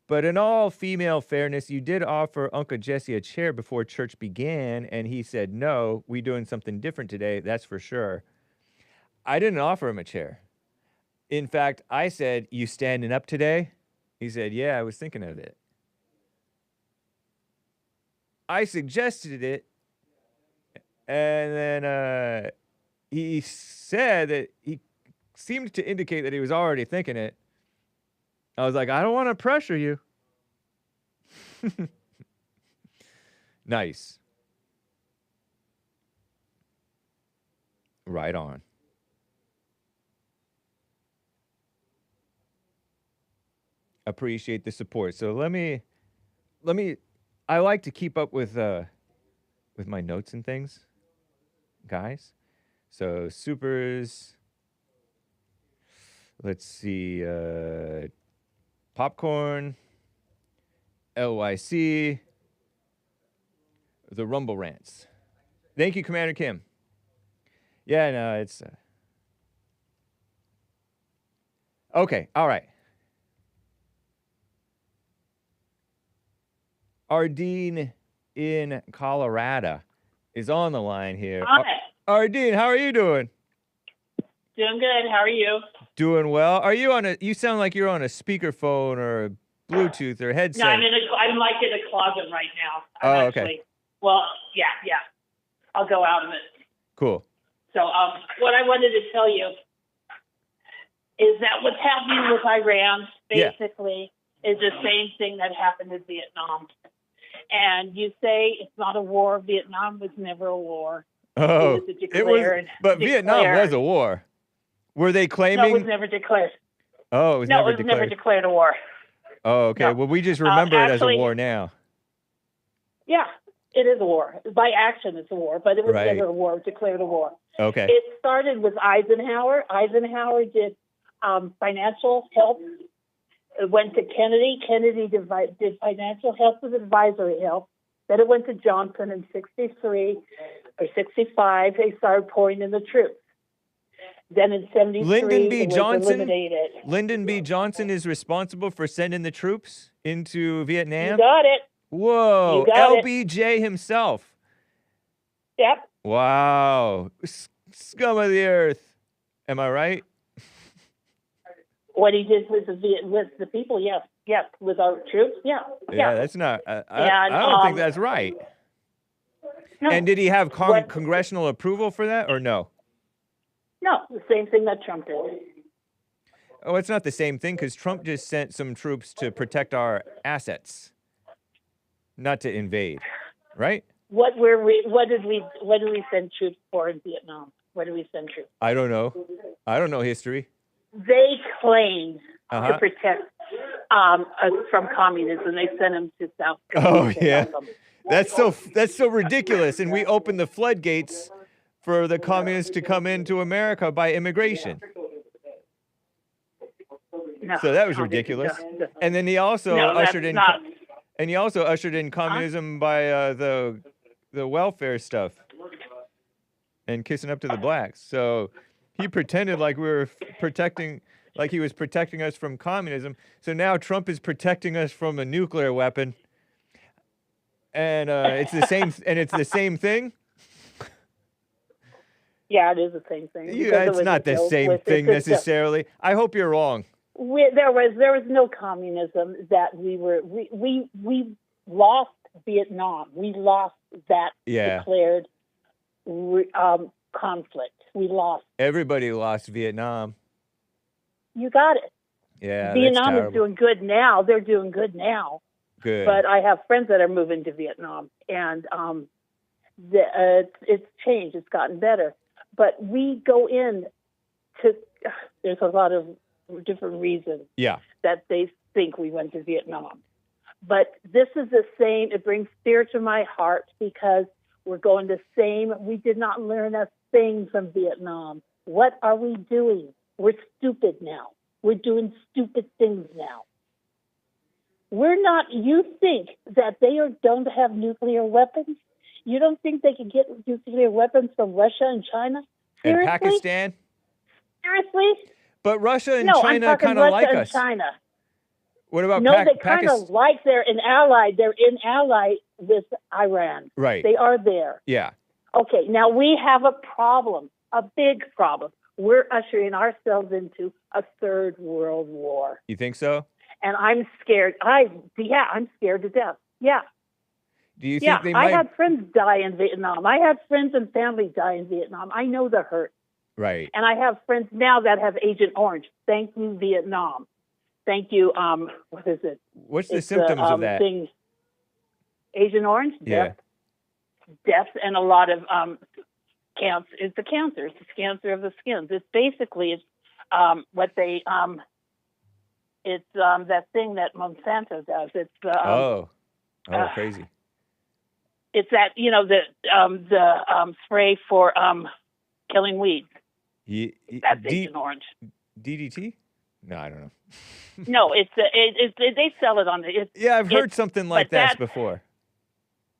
But in all female fairness, you did offer Uncle Jesse a chair before church began, and he said, no, we doing something different today, that's for sure. I didn't offer him a chair. In fact, I said, you standing up today? He said, yeah, I was thinking of it. I suggested it, and then he said that he seemed to indicate that he was already thinking it. I was like, I don't want to pressure you. Nice. Right on. Appreciate the support. So let me I like to keep up with my notes and things, guys. So supers, let's see, Popcorn, LYC, the Rumble Rants. Thank you, Commander Kim. Yeah, no, it's... Okay, all right. Ardene in Colorado is on the line here. Hi. Ardene, how are you doing? Doing good. How are you? Doing well. Are you on you sound like you're on a speakerphone or Bluetooth or headset? No, I'm like in a closet right now. I'm okay. actually, well, yeah. I'll go out of it. Cool. So what I wanted to tell you is that what's happening with Iran basically is the same thing that happened in Vietnam. And you say it's not a war. Vietnam was never a war. Oh, but Vietnam was a war. Were they claiming? No, it was never declared. Oh, it was never declared. Never declared a war. Oh, okay. No. Well, we just remember it as a war now. Yeah, it is a war. By action, it's a war, but it was never a war, declared a war. Okay. It started with Eisenhower. Eisenhower did financial help. It went to Kennedy. Kennedy did financial help with advisory help. Then it went to Johnson in 63 or 65. They started pouring in the troops. Then in 73, it was eliminated. Lyndon B. Johnson is responsible for sending the troops into Vietnam? You got it. Whoa. LBJ himself. Yep. Wow. Scum of the earth. Am I right? What he did with the people, yes. With our troops, yeah. That's not. I don't think that's right. No. And did he have congressional approval for that, or no? No, the same thing that Trump did. Oh, it's not the same thing because Trump just sent some troops to protect our assets, not to invade, right? What did we send troops for in Vietnam? What did we send troops? I don't know. I don't know history. They claimed to protect us from communism. They sent them to South Korea. Oh yeah, that's so ridiculous. And we opened the floodgates for the communists to come into America by immigration. No, so that was ridiculous. And then he also ushered in communism by the welfare stuff and kissing up to the blacks. So he pretended like we were like he was protecting us from communism. So now Trump is protecting us from a nuclear weapon. And it's the same thing. Yeah, it is the same thing. Yeah, it's not the same thing necessarily. I hope you're wrong. There was no communism that we lost Vietnam. We lost that declared conflict. We lost. Everybody lost Vietnam. You got it. Yeah, Vietnam is doing good now. They're doing good now. Good. But I have friends that are moving to Vietnam, and it's changed. It's gotten better. But we go in to. There's a lot of different reasons. That they think we went to Vietnam. But this is the same. It brings fear to my heart because we're going the same. We did not learn a thing from Vietnam. What are we doing? We're stupid now. We're doing stupid things now. We're not. You think that they don't have nuclear weapons? You don't think they can get nuclear weapons from Russia and China? Seriously? And Pakistan? Seriously? But Russia and China kind of like us. China. What about they kind of like they're an ally. They're in ally with Iran. Right. They are there. Yeah. Okay, now we have a problem, a big problem. We're ushering ourselves into a third world war. You think so? And I'm scared. I'm scared to death. Yeah. Do you think they might? I had friends die in Vietnam. I had friends and family die in Vietnam. I know the hurt. Right. And I have friends now that have Agent Orange. Thank you, Vietnam. Thank you. What is it? What's the symptoms of that? Agent Orange? Yeah. Death and a lot of cancer. It's the cancer. It's the cancer of the skins. It's basically what they it's that thing that Monsanto does. It's crazy. It's that the spray for killing weeds. That's Agent Orange. DDT? No, I don't know. No, they sell it on the. I've heard something like that before.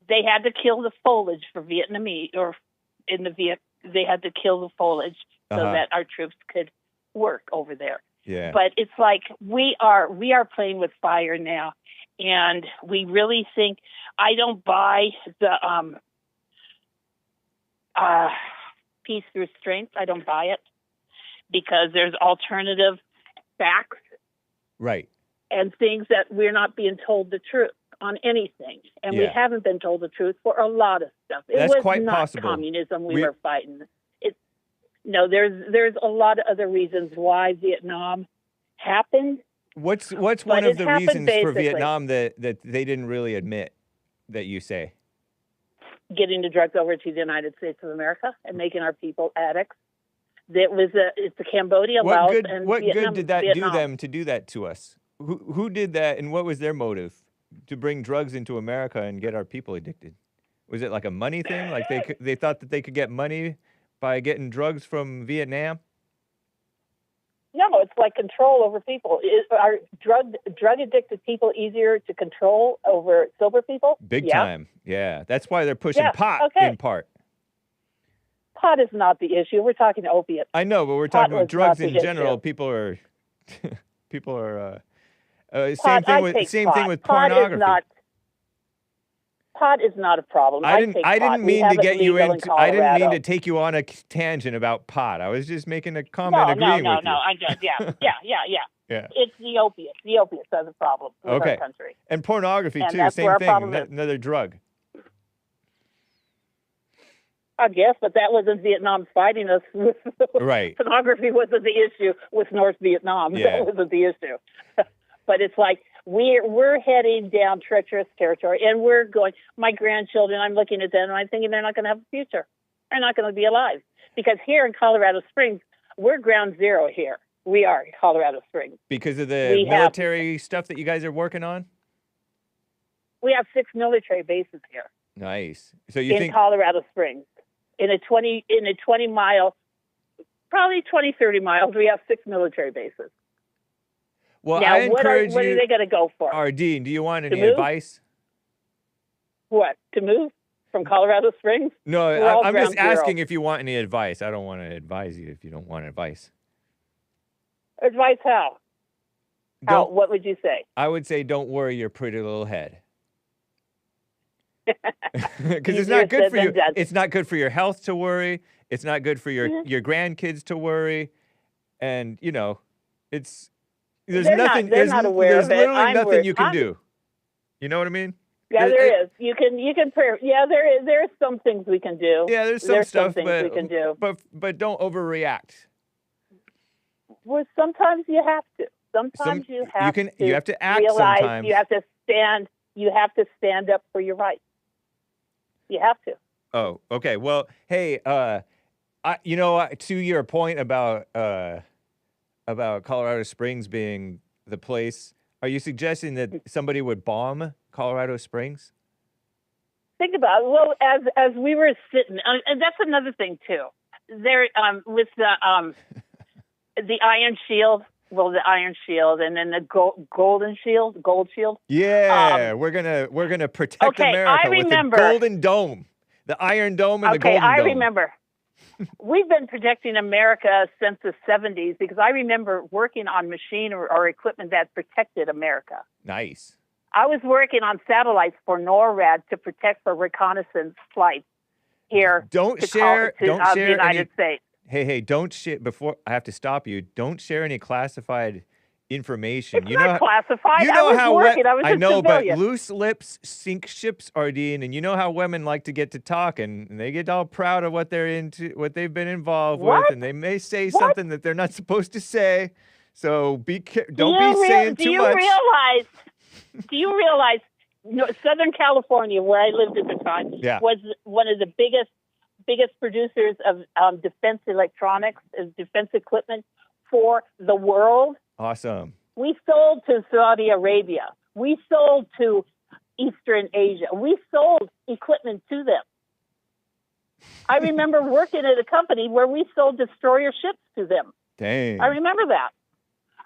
They had to kill the foliage for Vietnamese, or in the they had to kill the foliage so that our troops could work over there. Yeah. But it's like we are playing with fire now, and we really think. I don't buy the peace through strength. I don't buy it because there's alternative facts. Right. and things that we're not being told the truth on anything. And we haven't been told the truth for a lot of stuff. That's was quite not possible. Communism we were fighting. No, there's a lot of other reasons why Vietnam happened. What's one of the reasons for Vietnam that they didn't really admit that you say? Getting the drugs over to the United States of America and making our people addicts. It's the Cambodia, Laos, and what Vietnam. good did that Vietnam. do them to do that to us? Who did that, and what was their motive to bring drugs into America and get our people addicted? Was it like a money thing? Like they thought that they could get money by getting drugs from Vietnam? No, it's like control over people. Are drug addicted people easier to control over sober people? Big time. Yeah, that's why they're pushing pot in part. Pot is not the issue. We're talking opiates. I know, but we're talking about drugs in general. People are same thing with pornography. Pot is not a problem. I didn't mean to take you on a tangent about pot. I was just making a comment agreeing with you. I just yeah. It's the opiates. The opiates are the problem with our country. And pornography too, same thing. Another drug. I guess, but that wasn't Vietnam fighting us. Right. Pornography wasn't the issue with North Vietnam. Yeah. That wasn't the issue. But it's like we're heading down treacherous territory, and we're going. My grandchildren, I'm looking at them, and I'm thinking they're not going to have a future. They're not going to be alive because here in Colorado Springs, we're ground zero here. We are in Colorado Springs because of the military stuff that you guys are working on. We have 6 military bases here. Nice. So you think Colorado Springs, in a 20 mile, probably 20, 30 miles, we have 6 military bases. Well, now, I encourage what are they going to go for? Ardene, do you want any advice? What, to move from Colorado Springs? No, I'm just asking if you want any advice. I don't want to advise you if you don't want advice. Advice how? How? What would you say? I would say don't worry your pretty little head. Because it's not good for you. It's not good for your health to worry. It's not good for your grandkids to worry. And, you know, there's nothing. There's literally nothing you can do. You know what I mean? Yeah, there is. You can. Yeah, there is some things we can do. Yeah, there's some stuff, we can do. But don't overreact. Well, sometimes you have to. Sometimes you have to. You have to act. Realize sometimes you have to stand. You have to stand up for your rights. You have to. Oh, okay. Well, hey, to your point about Colorado Springs being the place, are you suggesting that somebody would bomb Colorado Springs? Think about it. Well, as we were sitting, and that's another thing too. There, with the Iron Shield. Well, the Iron Shield, and then the Gold Shield. Yeah, we're gonna protect America with the Golden Dome, the Iron Dome, and the Golden Dome. Okay, I remember. We've been protecting America since the 70s because I remember working on machine or equipment that protected America. Nice. I was working on satellites for NORAD to protect for reconnaissance flights here. Don't share the United States. Hey, don't share, before I have to stop you, don't share any classified information. It's not classified. You know I was working. I was I know, civilian. But loose lips sink ships, Ardene, and you know how women like to get to talk, and they get all proud of what they're into, what they've been involved with, and they may say something that they're not supposed to say. So don't be saying too much. Do you realize Southern California, where I lived at the time, was one of the biggest producers of defense electronics, defense equipment for the world. Awesome. We sold to Saudi Arabia. We sold to Eastern Asia. We sold equipment to them. I remember working at a company where we sold destroyer ships to them. Dang. I remember that.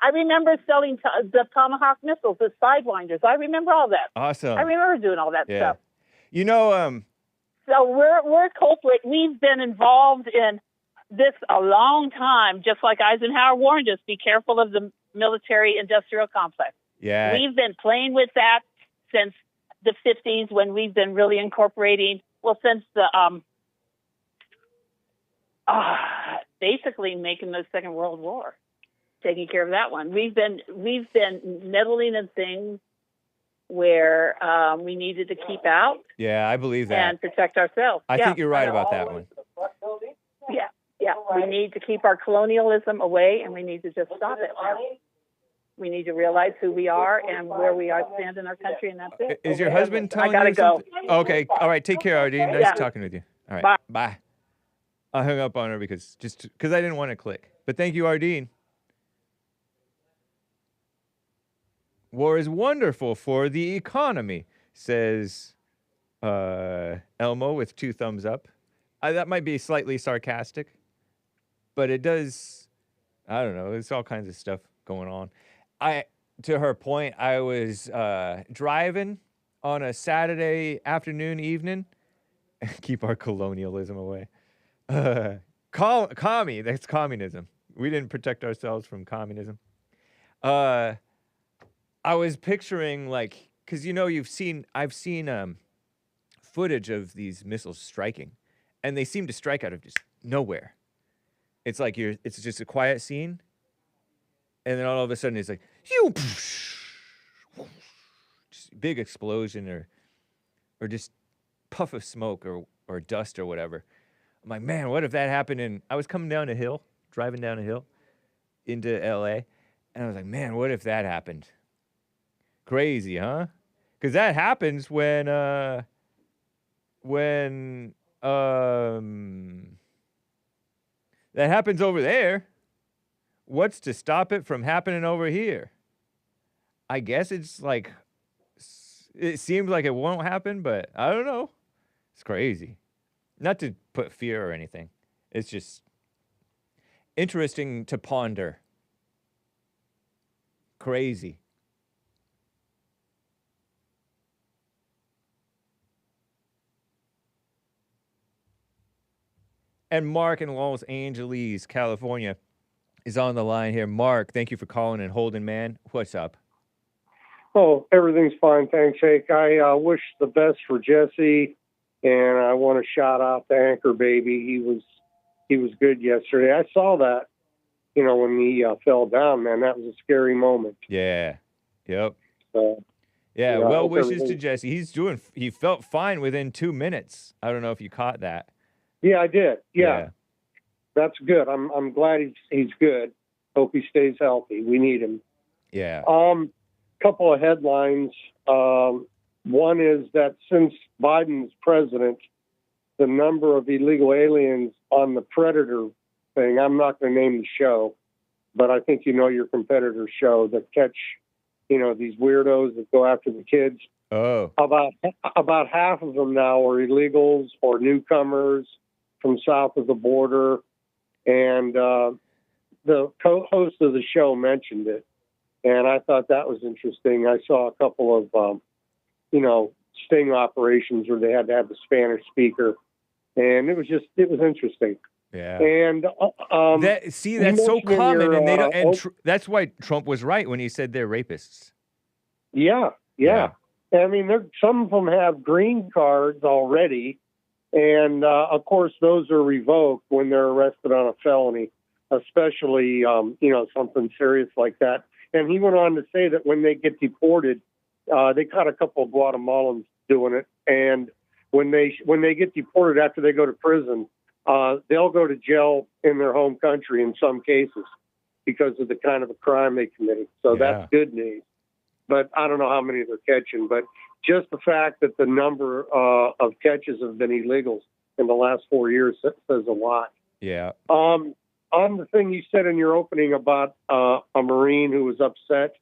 I remember selling the Tomahawk missiles, the Sidewinders. I remember all that. Awesome. I remember doing all that stuff. You know, So we're culprit. We've been involved in this a long time, just like Eisenhower warned us, be careful of the military-industrial complex. Yeah. We've been playing with that since the 50s when we've been really incorporating, since the, basically making the Second World War. taking care of that one. We've been meddling in things where we needed to keep out. Yeah, I believe that. And protect ourselves. I think you're right about that one. Yeah. We need to keep our colonialism away, and we need to just stop it now. We need to realize who we are and where we are stand in our country, and that's it. Is your husband telling you I gotta go. Okay. All right. Take care, Ardene. Nice talking with you. All right. Bye. I hung up on her because I didn't want to click. But thank you, Ardene. War is wonderful for the economy, says Elmo with 2 thumbs up. That might be slightly sarcastic, but it does. I don't know. There's all kinds of stuff going on. To her point, I was driving on a Saturday afternoon, evening. Keep our colonialism away. That's communism. We didn't protect ourselves from communism. I was picturing, like, because I've seen footage of these missiles striking, and they seem to strike out of just nowhere. It's like it's just a quiet scene, and then all of a sudden it's like, just big explosion or just puff of smoke or dust or whatever. I'm like, man, what if that happened I was coming down a hill, driving down a hill into LA, and I was like, man, what if that happened? Crazy, huh? Because that happens when that happens over there. What's to stop it from happening over here? I guess it's like, it seems like it won't happen, but I don't know. It's crazy. Not to put fear or anything. It's just interesting to ponder. Crazy. And Mark in Los Angeles, California, is on the line here. Mark, thank you for calling and holding, man. What's up? Oh, everything's fine, thanks, Hake. I wish the best for Jesse, and I want to shout out to Anchor Baby. He was good yesterday. I saw that, when he fell down, man. That was a scary moment. Yeah. Yep. Yeah, well wishes to Jesse. He felt fine within 2 minutes. I don't know if you caught that. Yeah, I did. Yeah. That's good. I'm glad he's good. Hope he stays healthy. We need him. Yeah. Couple of headlines. One is that since Biden's president, the number of illegal aliens on the Predator thing, I'm not going to name the show, but I think your competitor's show that catch, these weirdos that go after the kids. Oh. About half of them now are illegals or newcomers from south of the border. And the co-host of the show mentioned it. And I thought that was interesting. I saw a couple of, sting operations where they had to have the Spanish speaker. And it was interesting. Yeah. And that's so common, and they don't. And that's why Trump was right when he said they're rapists. Yeah. I mean, some of them have green cards already, and of course, those are revoked when they're arrested on a felony, especially something serious like that. And he went on to say that when they get deported, they caught a couple of Guatemalans doing it, and when they get deported after they go to prison, they'll go to jail in their home country in some cases because of the kind of a crime they committed. So that's good news. But I don't know how many they're catching. But just the fact that the number of catches have been illegals in the last 4 years says a lot. Yeah. On the thing you said in your opening about a Marine who was upset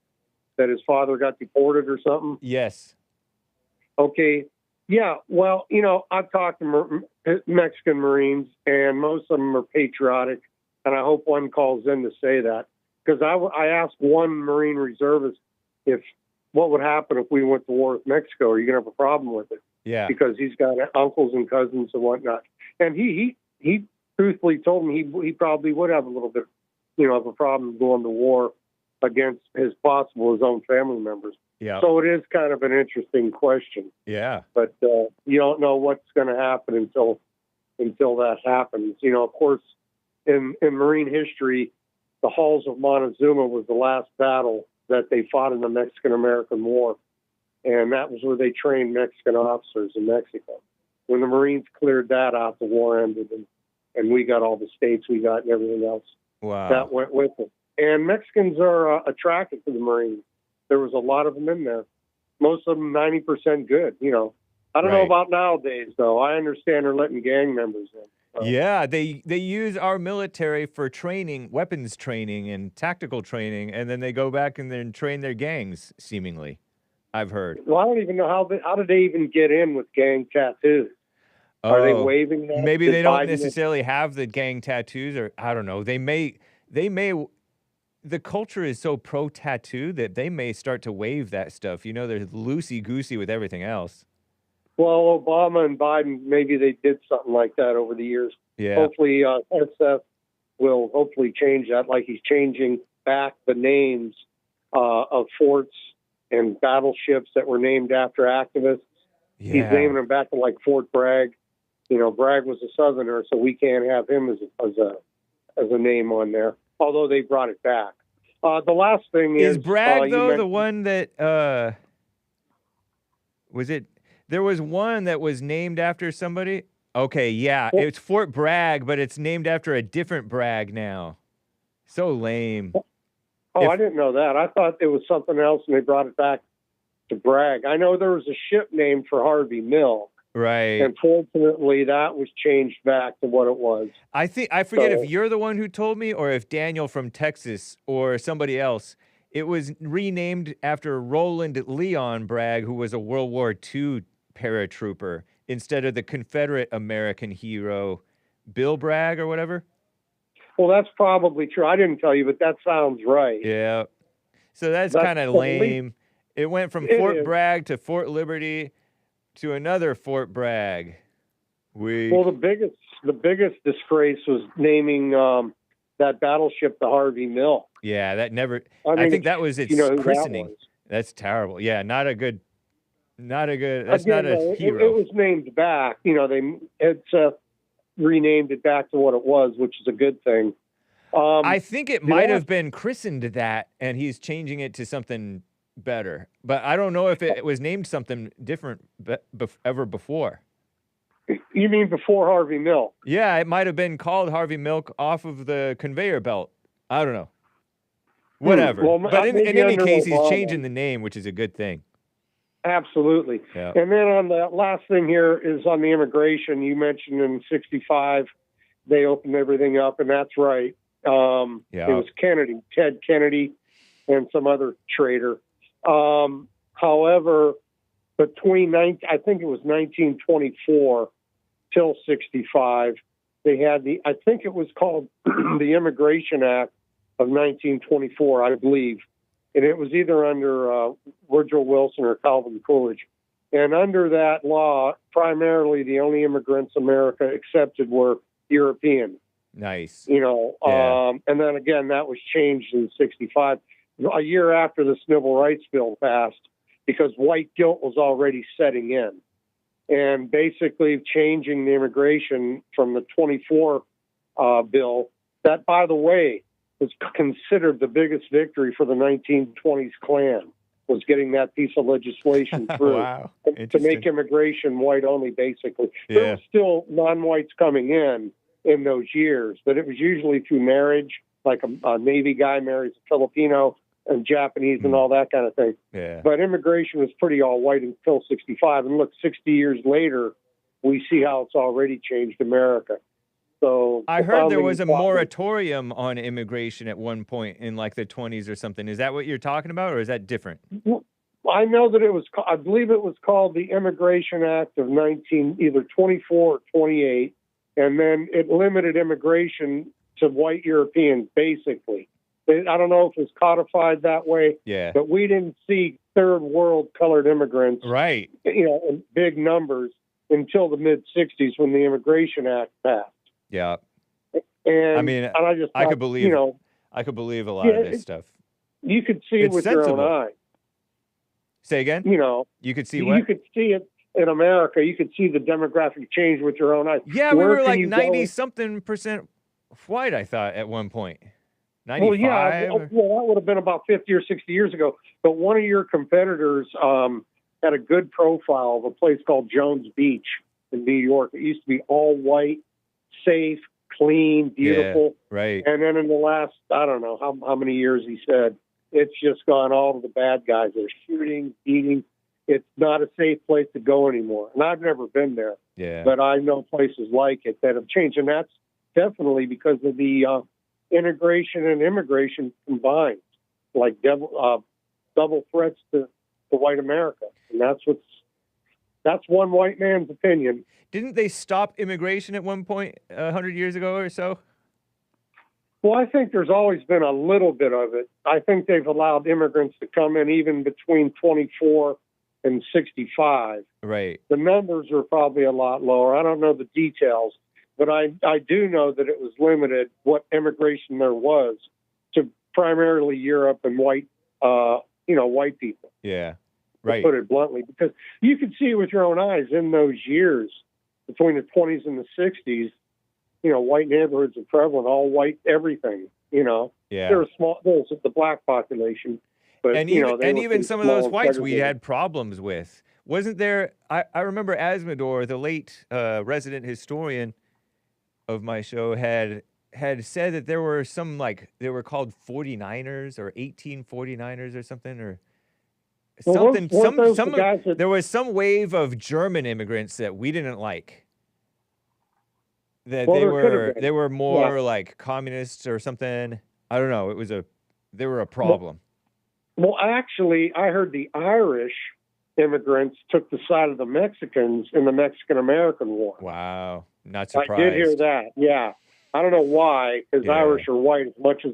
that his father got deported or something. Yes. Okay. Yeah, well, I've talked to Mexican Marines, and most of them are patriotic, and I hope one calls in to say that. Because I asked one Marine reservist what would happen if we went to war with Mexico. Are you going to have a problem with it? Yeah. Because he's got uncles and cousins and whatnot. And he truthfully told me he probably would have a little bit, of a problem going to war against his own family members. Yeah. So it is kind of an interesting question. Yeah. But you don't know what's going to happen until that happens. Of course, in Marine history, the halls of Montezuma was the last battle that they fought in the Mexican-American War. And that was where they trained Mexican officers in Mexico. When the Marines cleared that out, the war ended, and we got all the states we got and everything else. Wow. That went with it. And Mexicans are attracted to the Marines. There was a lot of them in there. Most of them 90% good, you know. I don't know about nowadays, though. I understand they're letting gang members in. So. Yeah, they use our military for training, weapons training and tactical training, and then they go back and then train their gangs, seemingly. I've heard. Well, I don't even know how did they even get in with gang tattoos? Are they waving that? Maybe they don't necessarily have the gang tattoos, or I don't know. They may. The culture is so pro-tattoo that they may start to waive that stuff. You know, they're loosey-goosey with everything else. Well, Obama and Biden, maybe they did something like that over the years. Yeah. Hopefully, SF will hopefully change that, like he's changing back the names of forts and battleships that were named after activists. Yeah. He's naming them back to like Fort Bragg. You know, Bragg was a Southerner, so we can't have him as a name on there. Although they brought it back. The last thing is Bragg though the one that was it? There was one that was named after somebody. Okay, yeah, it's Fort Bragg, but it's named after a different Bragg now. So lame. I didn't know that. I thought it was something else, and they brought it back to Bragg. I know there was a ship named for Harvey Milk. Right. And fortunately, that was changed back to what it was. I forget if you're the one who told me or if Daniel from Texas or somebody else. It was renamed after Roland Leon Bragg, who was a World War II paratrooper, instead of the Confederate American hero Bill Bragg or whatever. Well, that's probably true. I didn't tell you, but that sounds right. Yeah. So that's kind of lame. It went from Fort Bragg to Fort Liberty to another Fort Bragg. Well, the biggest disgrace was naming that battleship the Harvey Milk. Yeah, that never. I think that was its christening. That's terrible. Yeah, not a good. That's not a hero. It was named back. You know, it's renamed it back to what it was, which is a good thing. I think it might have been christened that, and he's changing it to something better. But I don't know if it was named something different ever before. You mean before Harvey Milk? Yeah, it might have been called Harvey Milk off of the conveyor belt. I don't know. Whatever. Well, but in any case, he's changing the name, which is a good thing. Absolutely. Yeah. And then on the last thing here is on the immigration. You mentioned in '65 they opened everything up, and that's right. It was Kennedy, Ted Kennedy, and some other traitor. However, between I think it was 1924 till '65, they had I think it was called the Immigration Act of 1924, I believe. And it was either under Woodrow Wilson or Calvin Coolidge. And under that law, primarily the only immigrants America accepted were European. Nice. You know, and then again, that was changed in '65, a year after the Civil Rights Bill passed, because white guilt was already setting in. And basically changing the immigration from the 24 bill, that, by the way, was considered the biggest victory for the 1920s Klan, was getting that piece of legislation through to make immigration white only, basically. Yeah. There were still non-whites coming in those years, but it was usually through marriage, like a Navy guy marries a Filipino and Japanese and all that kind of thing. Yeah. But immigration was pretty all white until '65. And look, 60 years later, we see how it's already changed America. So I heard there was a moratorium on immigration at one point in like the 20s or something. Is that what you're talking about, or is that different? I know that I believe it was called the Immigration Act of either 24 or 28, and then it limited immigration to white Europeans, basically. I don't know if it was codified that way, but we didn't see third world colored immigrants, right? You know, in big numbers until the mid '60s when the Immigration Act passed. Yeah, and I mean, I could believe, you know, I could believe a lot of this stuff. You could see it with your own eyes. Say again? You know, you could see what? You could see it in America. You could see the demographic change with your own eyes. Yeah, we were like 90-something% white, I thought, at one point. 95? Well, yeah, well, that would have been about 50 or 60 years ago. But one of your competitors had a good profile of a place called Jones Beach in New York. It used to be all white, safe, clean, beautiful. Yeah, right. And then in the last, I don't know how many years, he said, it's just gone all to the bad guys. They're shooting, beating. It's not a safe place to go anymore. And I've never been there. Yeah. But I know places like it that have changed. And that's definitely because of the integration and immigration combined, like double threats to white America. And that's one white man's opinion. Didn't they stop immigration at one point 100 years ago or so? Well, I think there's always been a little bit of it. I think they've allowed immigrants to come in even between 24 and 65. Right. The numbers are probably a lot lower. I don't know the details, but I do know that it was limited what immigration there was to primarily Europe and white people. Yeah. Right. To put it bluntly, because you could see with your own eyes in those years between the 20s and the 60s, white neighborhoods are prevalent, all white everything, Yeah. There were the black population. But, and even some of those whites we had problems with. Wasn't there, I remember Asmodor, the late resident historian of my show, had said that there were some, they were called 49ers or 1849ers or something, or something. There was some wave of German immigrants that we didn't like. That they were more like communists or something. I don't know. They were a problem. Well, actually, I heard the Irish immigrants took the side of the Mexicans in the Mexican-American War. Wow. Not surprised. I did hear that, yeah. I don't know why, because Irish are white as much as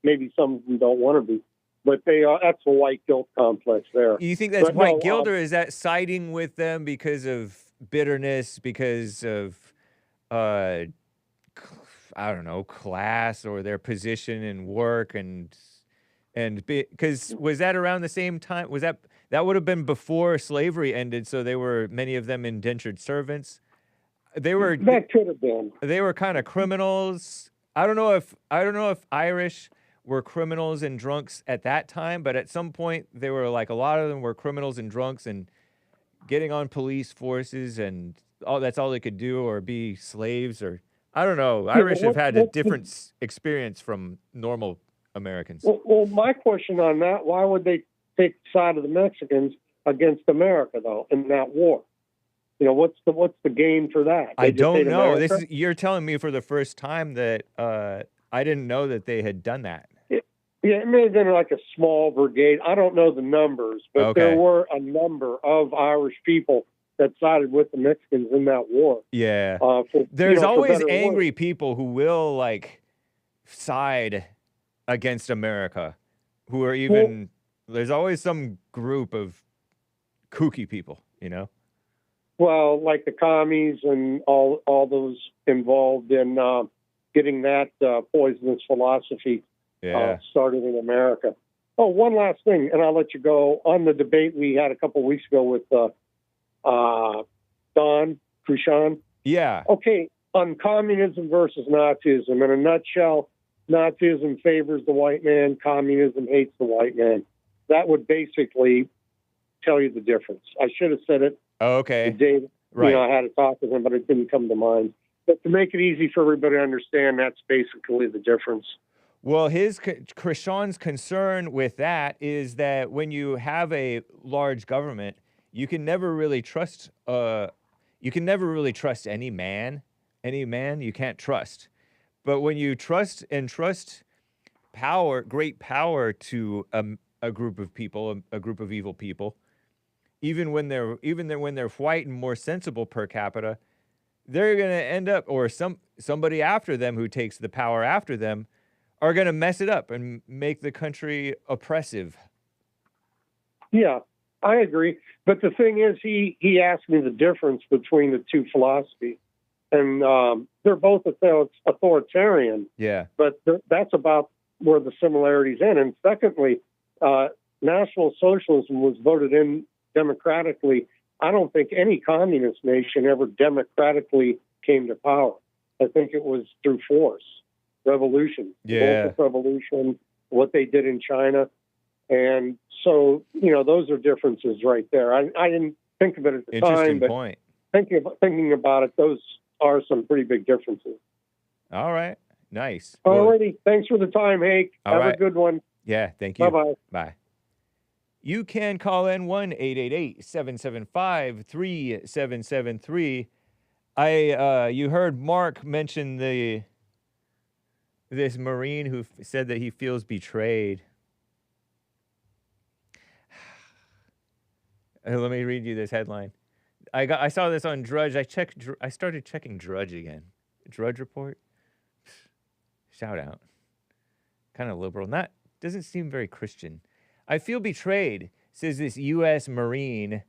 maybe some of them don't want to be. But that's a white guilt complex there. You think that's white guilt, or is that siding with them because of bitterness, because of, I don't know, class or their position in work and because was that around the same time? Was that would have been before slavery ended? So many of them indentured servants. That could have been. They were kind of criminals. I don't know if Irish were criminals and drunks at that time, but at some point they were a lot of them were criminals and drunks and getting on police forces, and that's all they could do, or be slaves, or I don't know. Irish have had a different experience from normal Americans. Well, my question on that: why would they take the side of the Mexicans against America, though, in that war? What's the gain for that? I don't know. You're telling me for the first time that I didn't know that they had done that. It may have been like a small brigade. I don't know the numbers, but there were a number of Irish people that sided with the Mexicans in that war. Yeah. There's always angry people who will side against America, who are even, there's always some group of kooky people, Well, like the commies and all those involved in getting that poisonous philosophy started in America. Oh, one last thing, and I'll let you go. On the debate we had a couple of weeks ago with Don Krushan. Yeah. Okay, on communism versus Nazism, in a nutshell, Nazism favors the white man, communism hates the white man. That would basically tell you the difference. I should have said it. Okay. Dave, right. I had to talk with him, but it didn't come to mind. But to make it easy for everybody to understand, that's basically the difference. Well, Krishan's concern with that is that when you have a large government, you can never really trust. You can never really trust any man. Any man you can't trust. But when you trust power, great power to a group of people, a group of evil people, even when they're white and more sensible per capita, they're going to end up, or somebody after them who takes the power after them, are going to mess it up and make the country oppressive. Yeah, I agree. But the thing is, he asked me the difference between the two philosophies. And they're both authoritarian. Yeah. But that's about where the similarities end. And secondly, National Socialism was voted in democratically. I don't think any communist nation ever democratically came to power. I think it was through force. revolution, Yeah. the Bolshevik Revolution, what they did in China. And so, those are differences right there. I didn't think of it at the time, but point. thinking about it, those are some pretty big differences. All right. Nice. All righty. Thanks for the time, Hake. Have a good one. Yeah, thank you. Bye-bye. Bye. You can call in 1-888-775-3773. You heard Mark mention this Marine who said that he feels betrayed. Let me read you this headline. I saw this on Drudge. I started checking Drudge again. Drudge Report. Shout out. Kind of liberal. Doesn't seem very Christian. I feel betrayed, says this U.S. Marine,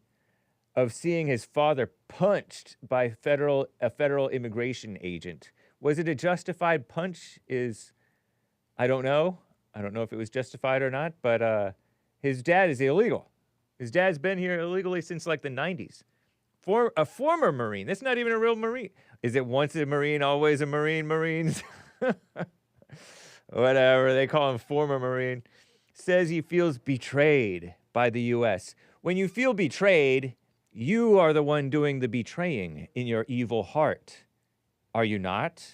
of seeing his father punched by a federal immigration agent. Was it a justified punch? I don't know. I don't know if it was justified or not, but his dad is illegal. His dad's been here illegally since like the 90s. A former Marine. That's not even a real Marine. Is it once a Marine, always a Marine, Marines? Whatever, they call him former Marine. Says he feels betrayed by the U.S. When you feel betrayed, you are the one doing the betraying in your evil heart. Are you not?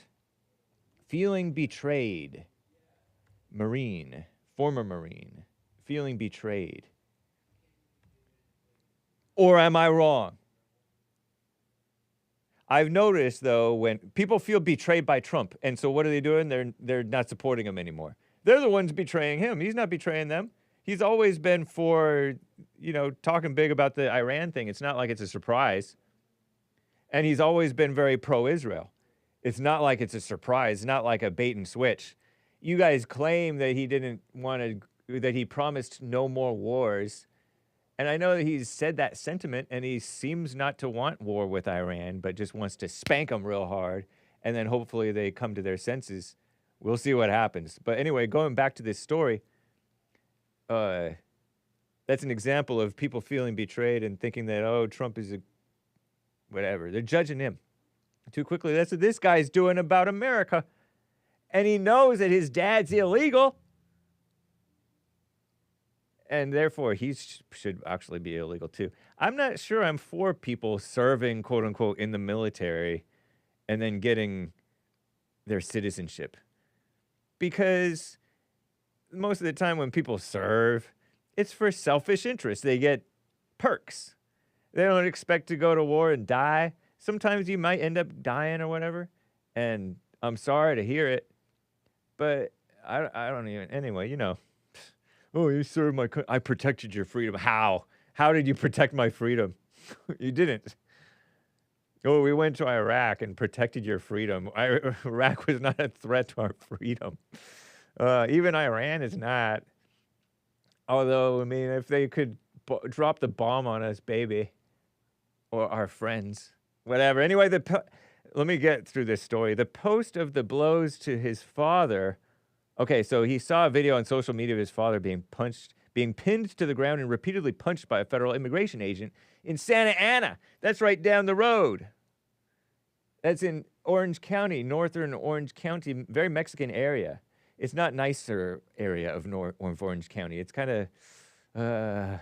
Feeling betrayed. Marine, former Marine, feeling betrayed. Or am I wrong? I've noticed, though, when people feel betrayed by Trump, and so what are they doing? They're not supporting him anymore. They're the ones betraying him. He's not betraying them. He's always been for, talking big about the Iran thing. It's not like it's a surprise. And he's always been very pro-Israel. It's not like it's a surprise, not like a bait and switch. You guys claim that that he promised no more wars. And I know that he's said that sentiment, and he seems not to want war with Iran, but just wants to spank them real hard, and then hopefully they come to their senses. We'll see what happens. But anyway, going back to this story, that's an example of people feeling betrayed and thinking that, Trump is whatever. They're judging him too quickly. That's what this guy's doing about America. And he knows that his dad's illegal. And therefore, he should actually be illegal, too. I'm not sure I'm for people serving, quote unquote, in the military and then getting their citizenship. Because most of the time when people serve, it's for selfish interest. They get perks. They don't expect to go to war and die. Sometimes you might end up dying or whatever. And I'm sorry to hear it. But I don't even, anyway, Oh, you served my country. I protected your freedom. How? How did you protect my freedom? You didn't. Oh, we went to Iraq and protected your freedom. Iraq was not a threat to our freedom. Even Iran is not. Although, I mean, if they could drop the bomb on us, baby, or our friends, whatever. Anyway, let me get through this story. The post of the blows to his father. Okay, so he saw a video on social media of his father being pinned to the ground and repeatedly punched by a federal immigration agent in Santa Ana. That's right down the road. That's in Orange County, northern Orange County, very Mexican area. It's not nicer area of Orange County. It's kind of,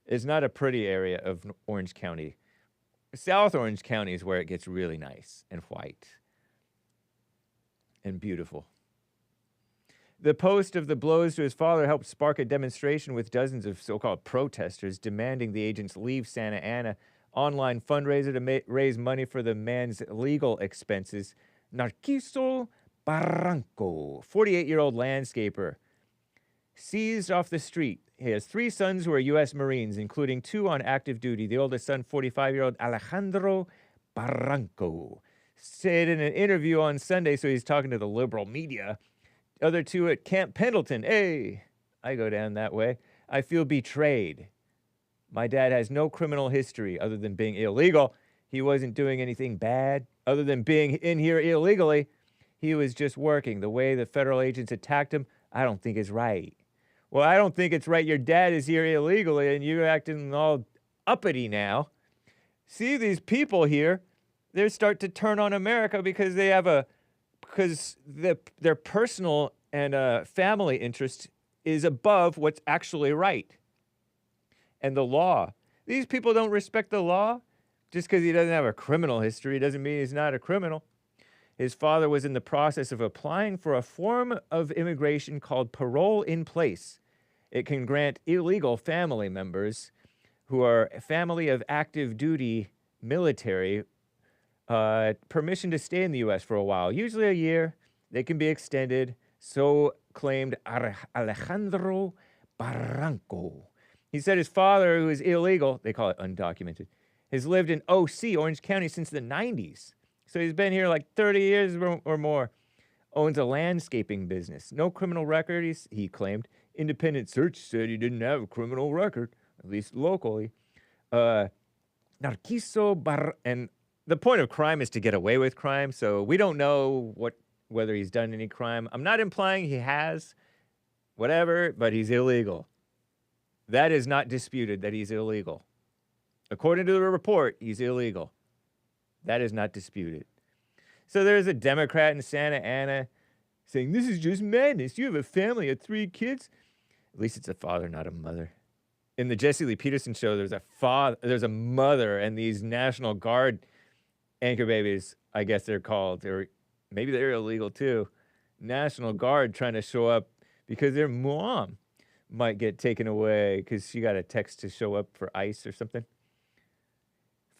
it's not a pretty area of Orange County. South Orange County is where it gets really nice and white and beautiful. The post of the blows to his father helped spark a demonstration with dozens of so-called protesters demanding the agents leave Santa Ana. Online fundraiser to raise money for the man's legal expenses. Narciso Barranco, 48-year-old landscaper, seized off the street. He has 3 sons who are U.S. Marines, including 2 on active duty. The oldest son, 45-year-old Alejandro Barranco, said in an interview on Sunday, so he's talking to the liberal media, other 2 at Camp Pendleton. Hey, I go down that way. I feel betrayed. My dad has no criminal history other than being illegal. He wasn't doing anything bad other than being in here illegally. He was just working. The way the federal agents attacked him, I don't think is right. Well, I don't think it's right. Your dad is here illegally and you're acting all uppity now. See, these people here, they start to turn on America because they have a because their personal and family interest is above what's actually right. And the law. These people don't respect the law. Just because he doesn't have a criminal history doesn't mean he's not a criminal. His father was in the process of applying for a form of immigration called parole in place. It can grant illegal family members who are a family of active duty military permission to stay in the U.S. for a while, usually a year. They can be extended, so claimed Alejandro Barranco. He said his father, who is illegal, they call it undocumented, has lived in OC, Orange County, since the 90s. So he's been here like 30 years or more. Owns a landscaping business. No criminal record, he claimed. Independent search said he didn't have a criminal record, at least locally. Narciso and the point of crime is to get away with crime, so we don't know whether he's done any crime. I'm not implying he has, whatever, but he's illegal. That is not disputed, that he's illegal. According to the report, he's illegal. That is not disputed. So there's a Democrat in Santa Ana saying, this is just madness. You have a family of 3 kids. At least it's a father, not a mother. In the Jesse Lee Peterson show, there's a mother and these National Guard anchor babies, I guess they're called. Maybe they're illegal too. National Guard trying to show up because their mom might get taken away because she got a text to show up for ICE or something.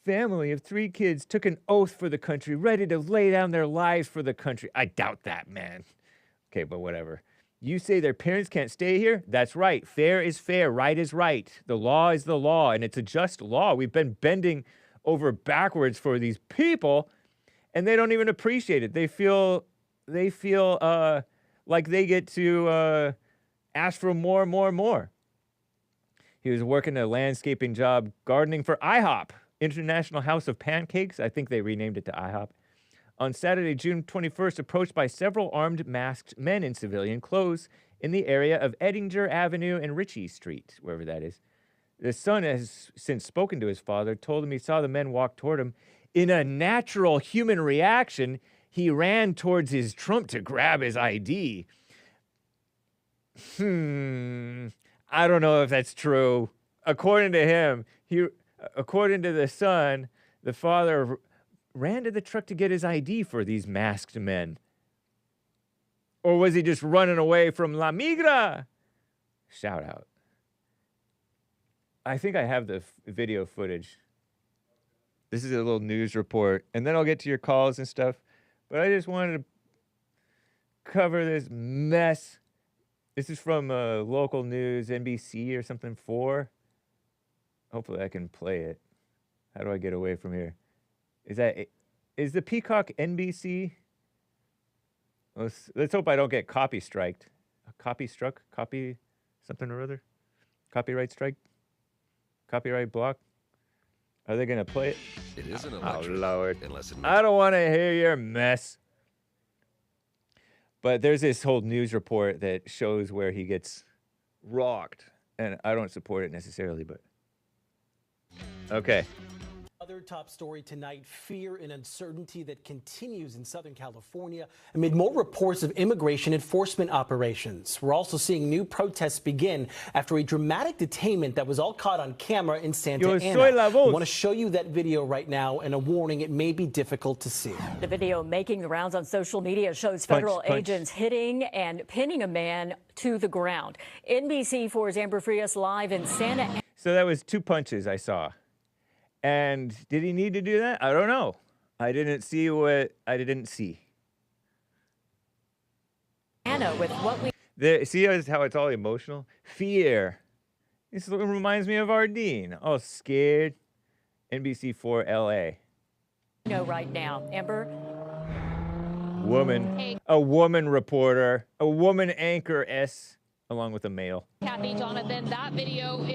Family of 3 kids took an oath for the country, ready to lay down their lives for the country. I doubt that, man. Okay, but whatever. You say their parents can't stay here? That's right. Fair is fair. Right is right. The law is the law, and it's a just law. We've been bending over backwards for these people, and they don't even appreciate it. They feel like they get to ask for more and more and more. He was working a landscaping job, gardening for IHOP, International House of Pancakes. I think they renamed it to IHOP. On Saturday, June 21st, approached by several armed, masked men in civilian clothes in the area of Edinger Avenue and Ritchie Street, wherever that is. The son has since spoken to his father, told him he saw the men walk toward him. In a natural human reaction, he ran towards his trunk to grab his ID. I don't know if that's true. According to him, according to the son, the father ran to the truck to get his ID for these masked men. Or was he just running away from La Migra? Shout out. I think I have the video footage. This is a little news report, and then I'll get to your calls and stuff. But I just wanted to cover this mess. This is from local news, NBC or something, 4. Hopefully I can play it. How do I get away from here? Is the Peacock NBC? Let's hope I don't get copy striked. Copy struck? Copy something or other? Copyright strike? Copyright block? Are they going to play it? It isn't electric. Oh, Lord. Unless it I don't want to hear your mess. But there's this whole news report that shows where he gets rocked. And I don't support it necessarily, but... Okay. Other top story tonight, fear and uncertainty that continues in Southern California amid more reports of immigration enforcement operations. We're also seeing new protests begin after a dramatic detainment that was all caught on camera in Santa Ana. I want to show you that video right now, and a warning, it may be difficult to see. The video making the rounds on social media shows federal agents hitting and pinning a man to the ground. NBC4's Amber Frias live in Santa Ana. So that was 2 punches I saw. And did he need to do that? I don't know. I didn't see what I didn't see. Anna, with what we see how it's all emotional? Fear. This reminds me of Ardene. Oh, scared. NBC4 LA. know right now, Amber. Woman. A woman reporter. A woman anchor-S. Along with a male. Kathy, Jonathan, that video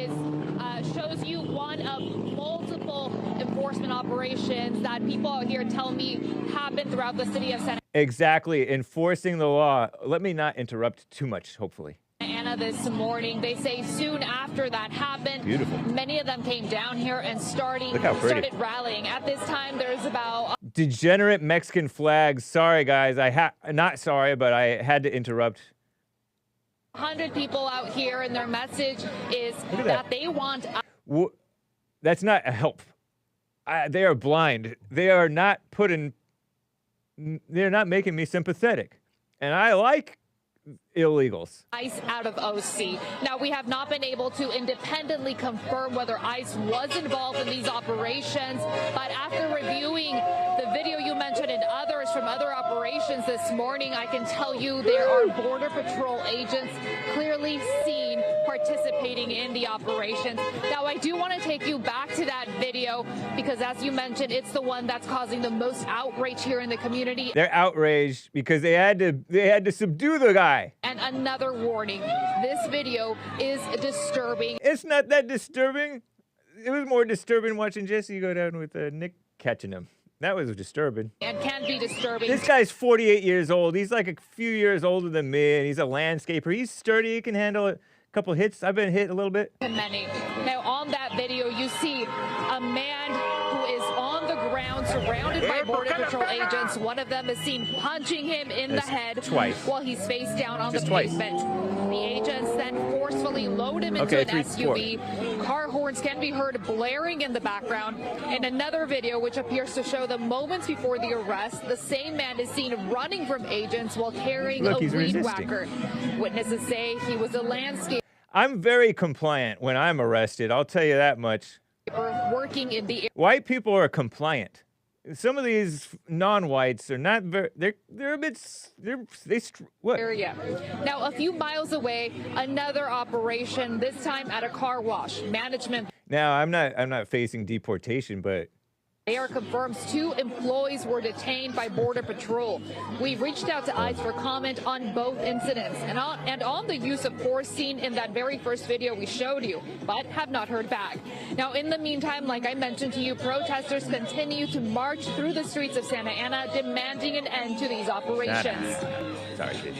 shows you one of multiple enforcement operations that people out here tell me happen throughout the city of Santa Ana. Exactly, enforcing the law. Let me not interrupt too much, hopefully. Anna, this morning, they say soon after that happened, beautiful. Many of them came down here and started rallying. At this time, there's about Degenerate Mexican flags. Sorry, guys. Not sorry, but I had to interrupt. 100 people out here, and their message is that they want. That's not a help. They are blind. They are not they're not making me sympathetic. And I like illegals. ICE out of OC. Now, we have not been able to independently confirm whether ICE was involved in these operations, but after reviewing the video you mentioned and others from other operations this morning, I can tell you there are Border Patrol agents clearly seen participating in the operations. Now, I do want to take you back to that video because, as you mentioned, it's the one that's causing the most outrage here in the community. They're outraged because they had to subdue the guy. And another warning, this video is disturbing. It's not that disturbing. It was more disturbing watching Jesse go down with Nick catching him. That was disturbing. And can be disturbing. This guy's 48 years old. He's like a few years older than me, and he's a landscaper. He's sturdy. He can handle a couple hits. I've been hit a little bit. Many. Now, on that video, you see a man who is on the ground surrounded by Border Patrol agents. One of them is seen punching him in the head twice while he's face down on Just the twice. pavement. The agents then forcefully load him into an SUV. Car horns can be heard blaring in the background. In another video, which appears to show the moments before the arrest, the same man is seen running from agents while carrying a weed whacker. Witnesses say he was a landscaper. I'm very compliant when I'm arrested. I'll tell you that much. Working in the White people are compliant. Some of these non-whites are not very. They're a bit. What? area. Now, a few miles away, another operation. This time at a car wash. Management. Now, I'm not facing deportation, but. Mayor confirms 2 employees were detained by Border Patrol. We've reached out to ICE for comment on both incidents and on the use of force seen in that very first video we showed you, but have not heard back. Now, in the meantime, like I mentioned to you, protesters continue to march through the streets of Santa Ana, demanding an end to these operations. Sorry, kid.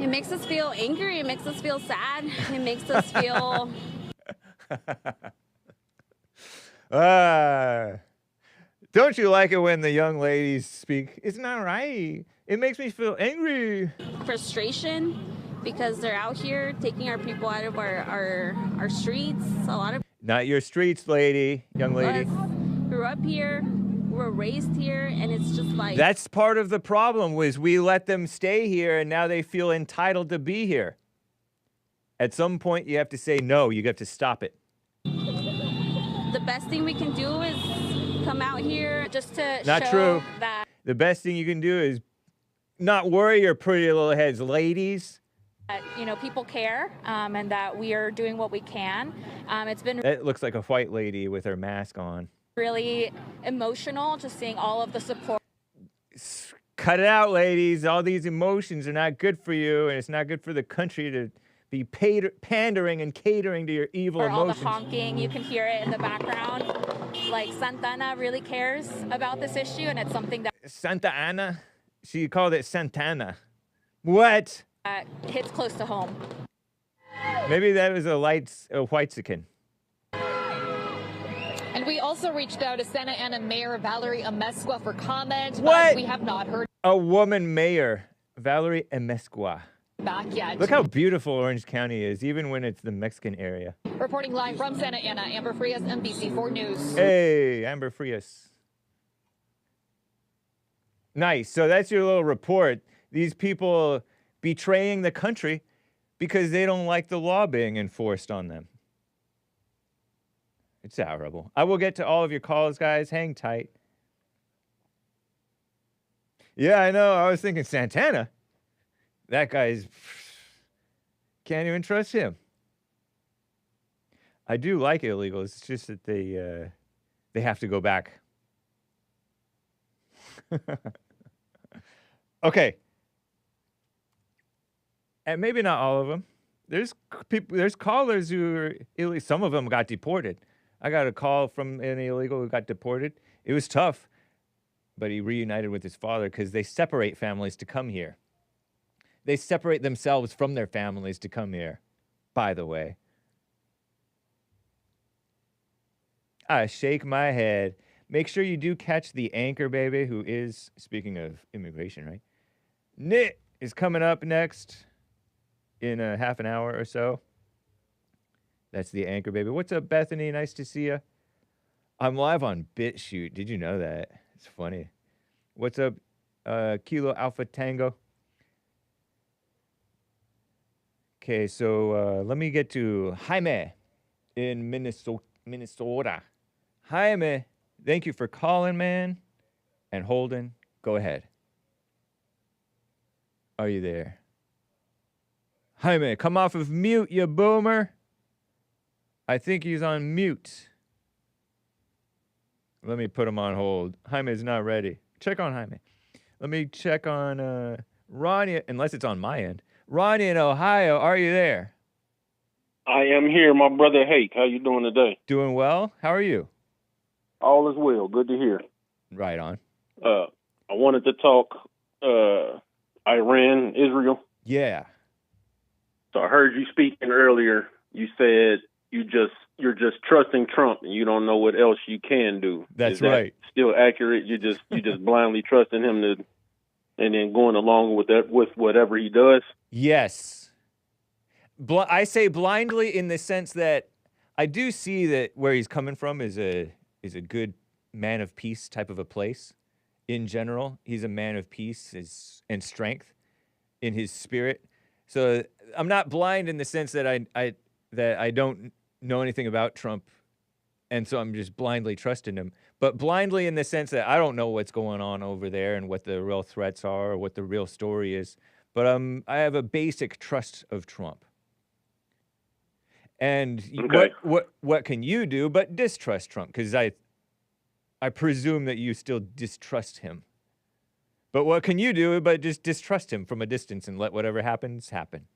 It makes us feel angry. It makes us feel sad. It makes us feel... Don't you like it when the young ladies speak? It's not right. It makes me feel angry. Frustration because they're out here taking our people out of our streets. A lot of not your streets, lady, young lady. Grew up here, were raised here, and it's just like that's part of the problem. Was we let them stay here, and now they feel entitled to be here. At some point, you have to say no. You have to stop it. The best thing we can do is come out here just to not show true. that the best thing you can do is not worry your pretty little heads, ladies. You know, people care, and that we are doing what we can. It's been that looks like a white lady with her mask on. Really emotional, just seeing all of the support. Cut it out, ladies. All these emotions are not good for you, and it's not good for the country to be pandering and catering to your evil emotions. All the honking, you can hear it in the background. Like, Santa Ana really cares about this issue, and it's something that... Santa Ana? She called it Santana. What? Hits close to home. Maybe that was a white-sican. And we also reached out to Santa Ana Mayor Valerie Amezcua for comment, what? But we have not heard... A woman mayor, Valerie Amezcua. Back yet. Look how beautiful Orange County is, even when it's the Mexican area. Reporting live from Santa Ana, Amber Frias, NBC4 News. Hey, Amber Frias. Nice. So that's your little report. These people betraying the country because they don't like the law being enforced on them. It's horrible. I will get to all of your calls, guys. Hang tight. Yeah, I know. I was thinking Santana. That guy's... Can't even trust him. I do like illegals. It's just that they have to go back. Okay. And maybe not all of them. There's people. There's callers who are illegal. Some of them got deported. I got a call from an illegal who got deported. It was tough, but he reunited with his father because they separate families to come here. They separate themselves from their families to come here, by the way. I shake my head. Make sure you do catch the anchor baby, who is, speaking of immigration, right? Knit is coming up next in a half an hour or so. That's the anchor baby. What's up, Bethany? Nice to see you. I'm live on BitChute. Did you know that? It's funny. What's up, Kilo Alpha Tango? Okay, so let me get to Jaime in Minnesota. Jaime, thank you for calling, man. And Holden, go ahead. Are you there? Jaime, come off of mute, you boomer. I think he's on mute. Let me put him on hold. Jaime is not ready. Check on Jaime. Let me check on Ronnie, unless it's on my end. Ronnie in Ohio, are you there? I am here, my brother Hake. How you doing today? Doing well. How are you? All is well. Good to hear. Right on. I wanted to talk Iran, Israel. Yeah. So I heard you speaking earlier. You said you're just trusting Trump and you don't know what else you can do. That's Is that right. still accurate? You just blindly trusting him to, and then going along with that with whatever he does. Yes. I say blindly in the sense that I do see that where he's coming from is a good man of peace type of a place. In general, he's a man of peace and strength in his spirit. So I'm not blind in the sense that I don't know anything about Trump, and so I'm just blindly trusting him. But blindly in the sense that I don't know what's going on over there and what the real threats are or what the real story is. But I have a basic trust of Trump. And okay. what can you do but distrust Trump? Because I presume that you still distrust him. But what can you do but just distrust him from a distance and let whatever happens happen?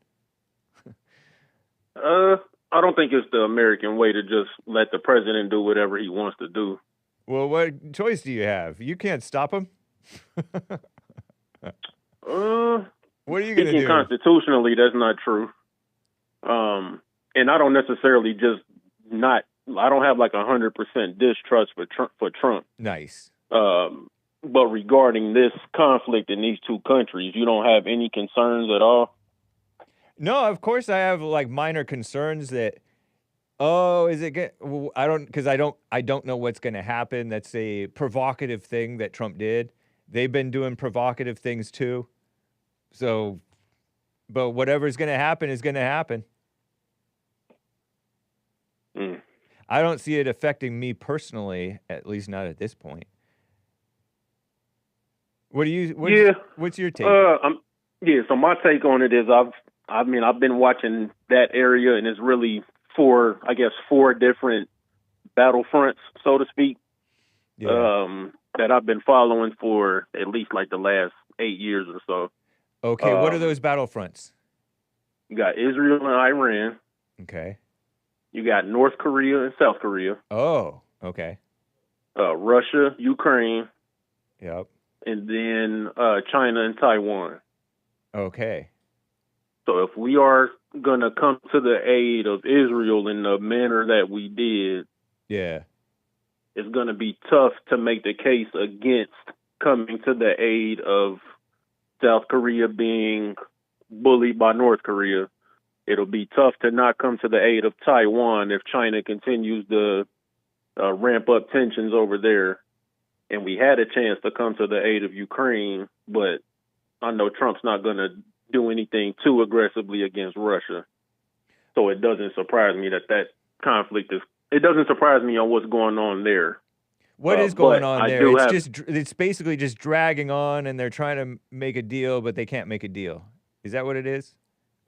I don't think it's the American way to just let the president do whatever he wants to do. Well, what choice do you have? You can't stop him. What are you going to do? Constitutionally, that's not true. And I don't necessarily I don't have like 100% distrust for Trump. Nice. But regarding this conflict in these two countries, you don't have any concerns at all? No, of course I have like minor concerns that, is it good? I don't know what's going to happen. That's a provocative thing that Trump did. They've been doing provocative things too. So, but whatever's going to happen is going to happen. I don't see it affecting me personally, at least not at this point. What's your take? So my take on it is I've been watching that area, and it's really four different battlefronts, so to speak, that I've been following for at least like the last 8 years or so. Okay, what are those battlefronts? You got Israel and Iran. Okay. You got North Korea and South Korea. Oh, okay. Russia, Ukraine. Yep. And then China and Taiwan. Okay. So if we are going to come to the aid of Israel in the manner that we did, it's going to be tough to make the case against coming to the aid of South Korea being bullied by North Korea. It'll be tough to not come to the aid of Taiwan if China continues to ramp up tensions over there. And we had a chance to come to the aid of Ukraine, but I know Trump's not going to do anything too aggressively against Russia. So it doesn't surprise me that conflict it doesn't surprise me on what's going on there. What is going on there? It's basically just dragging on, and they're trying to make a deal, but they can't make a deal. Is that what it is?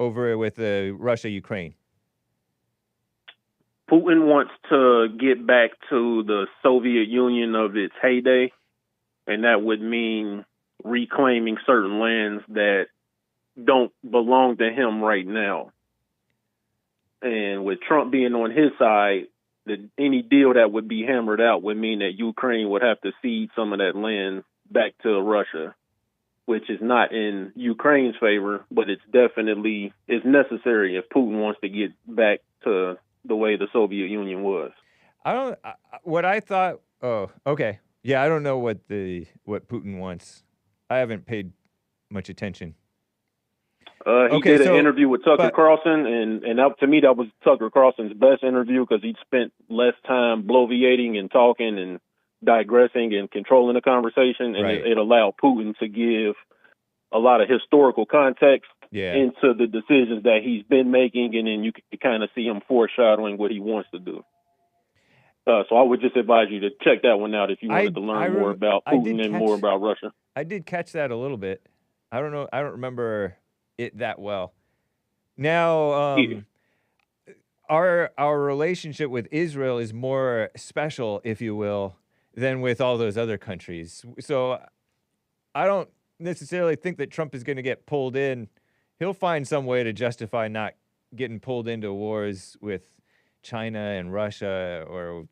Over with Russia, Ukraine. Putin wants to get back to the Soviet Union of its heyday, and that would mean reclaiming certain lands that don't belong to him right now. And with Trump being on his side, any deal that would be hammered out would mean that Ukraine would have to cede some of that land back to Russia, which is not in Ukraine's favor, but it's necessary if Putin wants to get back to the way the Soviet Union was. What I thought Oh, okay. Yeah, I don't know what Putin wants. I haven't paid much attention. He did an interview with Tucker Carlson, and that, to me, that was Tucker Carlson's best interview because he spent less time bloviating and talking and digressing and controlling the conversation, and it allowed Putin to give a lot of historical context into the decisions that he's been making, and then you can kind of see him foreshadowing what he wants to do. So I would just advise you to check that one out if you wanted to learn more about Putin and more about Russia. I did catch that a little bit. I don't know. I don't remember it that well. Now, our relationship with Israel is more special, if you will, than with all those other countries. So I don't necessarily think that Trump is going to get pulled in. He'll find some way to justify not getting pulled into wars with China and Russia or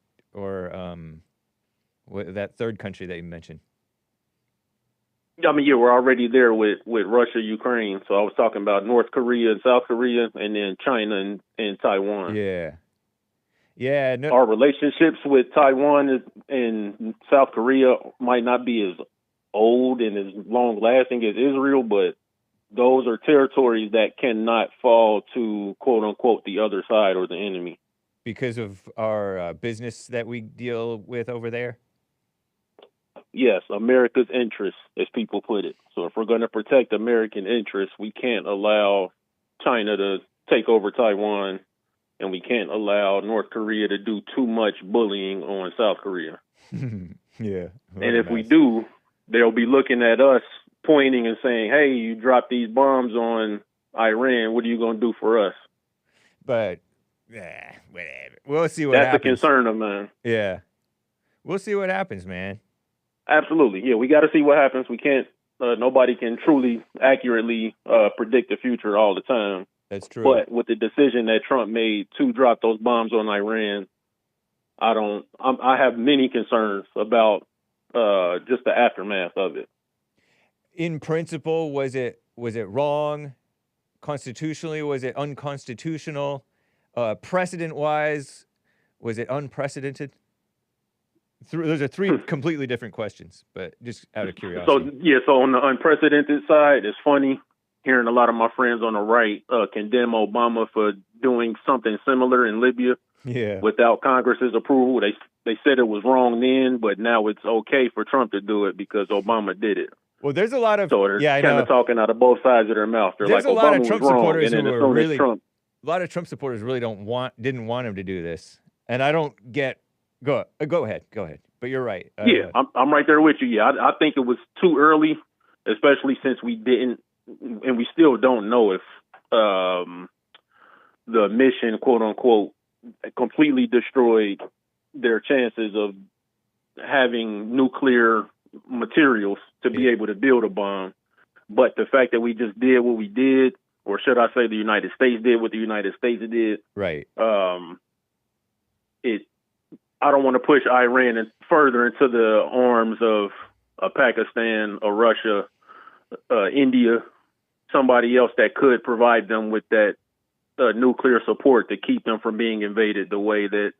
that third country that you mentioned. I mean, yeah, we're already there with Russia, Ukraine. So I was talking about North Korea and South Korea, and then China and Taiwan. Yeah. Our relationships with Taiwan and South Korea might not be as old and as long-lasting as Israel, but those are territories that cannot fall to, quote-unquote, the other side or the enemy. Because of our business that we deal with over there? Yes, America's interests, as people put it. So if we're going to protect American interests, we can't allow China to take over Taiwan, and we can't allow North Korea to do too much bullying on South Korea. Yeah. And if we do, they'll be looking at us, pointing and saying, hey, you dropped these bombs on Iran. What are you going to do for us? But, whatever. We'll see what happens. That's a concern of mine. Yeah. We'll see what happens, man. Absolutely. Yeah, we got to see what happens. We can't, nobody can truly accurately predict the future all the time. That's true. But with the decision that Trump made to drop those bombs on Iran, I have many concerns about just the aftermath of it. In principle, was it wrong? Constitutionally, was it unconstitutional? Precedent-wise, was it unprecedented? Those are three completely different questions, but just out of curiosity. So on the unprecedented side, it's funny hearing a lot of my friends on the right condemn Obama for doing something similar in Libya without Congress's approval. They said it was wrong then, but now it's okay for Trump to do it because Obama did it. Well, there's a lot of they're kind of talking out of both sides of their mouth. They're there's like, a lot Obama of Trump was wrong, supporters and then who are really Trump. A lot of Trump supporters really didn't want him to do this, and I don't get. Go ahead. But you're right. I'm right there with you. Yeah, I think it was too early, especially since we didn't, and we still don't know if the mission, quote unquote, completely destroyed their chances of having nuclear materials to be able to build a bomb. But the fact that we just did what we did, or should I say the United States did what the United States did, right? I don't want to push Iran further into the arms of Pakistan or Russia, India, somebody else that could provide them with that nuclear support to keep them from being invaded the way that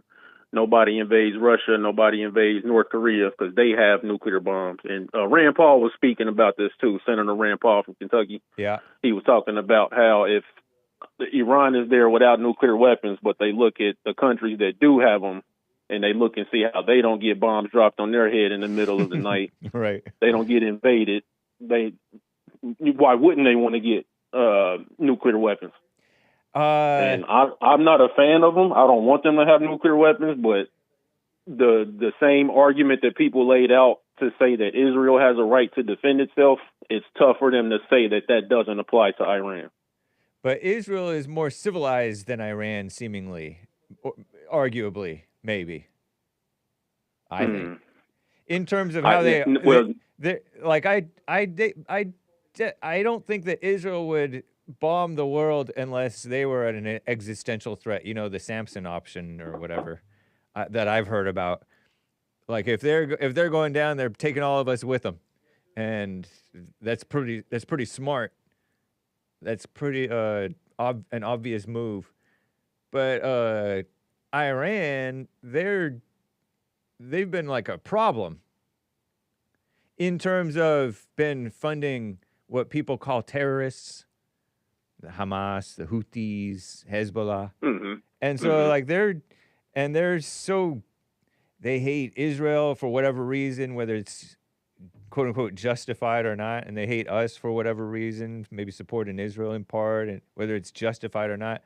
nobody invades Russia, nobody invades North Korea because they have nuclear bombs. And Rand Paul was speaking about this too, Senator Rand Paul from Kentucky. Yeah. He was talking about how if Iran is there without nuclear weapons, but they look at the countries that do have them, and they look and see how they don't get bombs dropped on their head in the middle of the night. Right. They don't get invaded. Why wouldn't they want to get nuclear weapons? And I'm not a fan of them. I don't want them to have nuclear weapons, but the same argument that people laid out to say that Israel has a right to defend itself, it's tough for them to say that doesn't apply to Iran. But Israel is more civilized than Iran, seemingly, arguably. Maybe. I think. In terms of how I don't think that Israel would bomb the world unless they were an existential threat. You know, the Samson option or whatever that I've heard about. Like if they're going down, they're taking all of us with them, and that's pretty smart. That's pretty an obvious move, but. Iran, they're they've been like a problem in terms of been funding what people call terrorists, the Hamas, the Houthis, Hezbollah. Mm-hmm. And so like they hate Israel for whatever reason, whether it's quote unquote justified or not, and they hate us for whatever reason, maybe supporting Israel in part, and whether it's justified or not.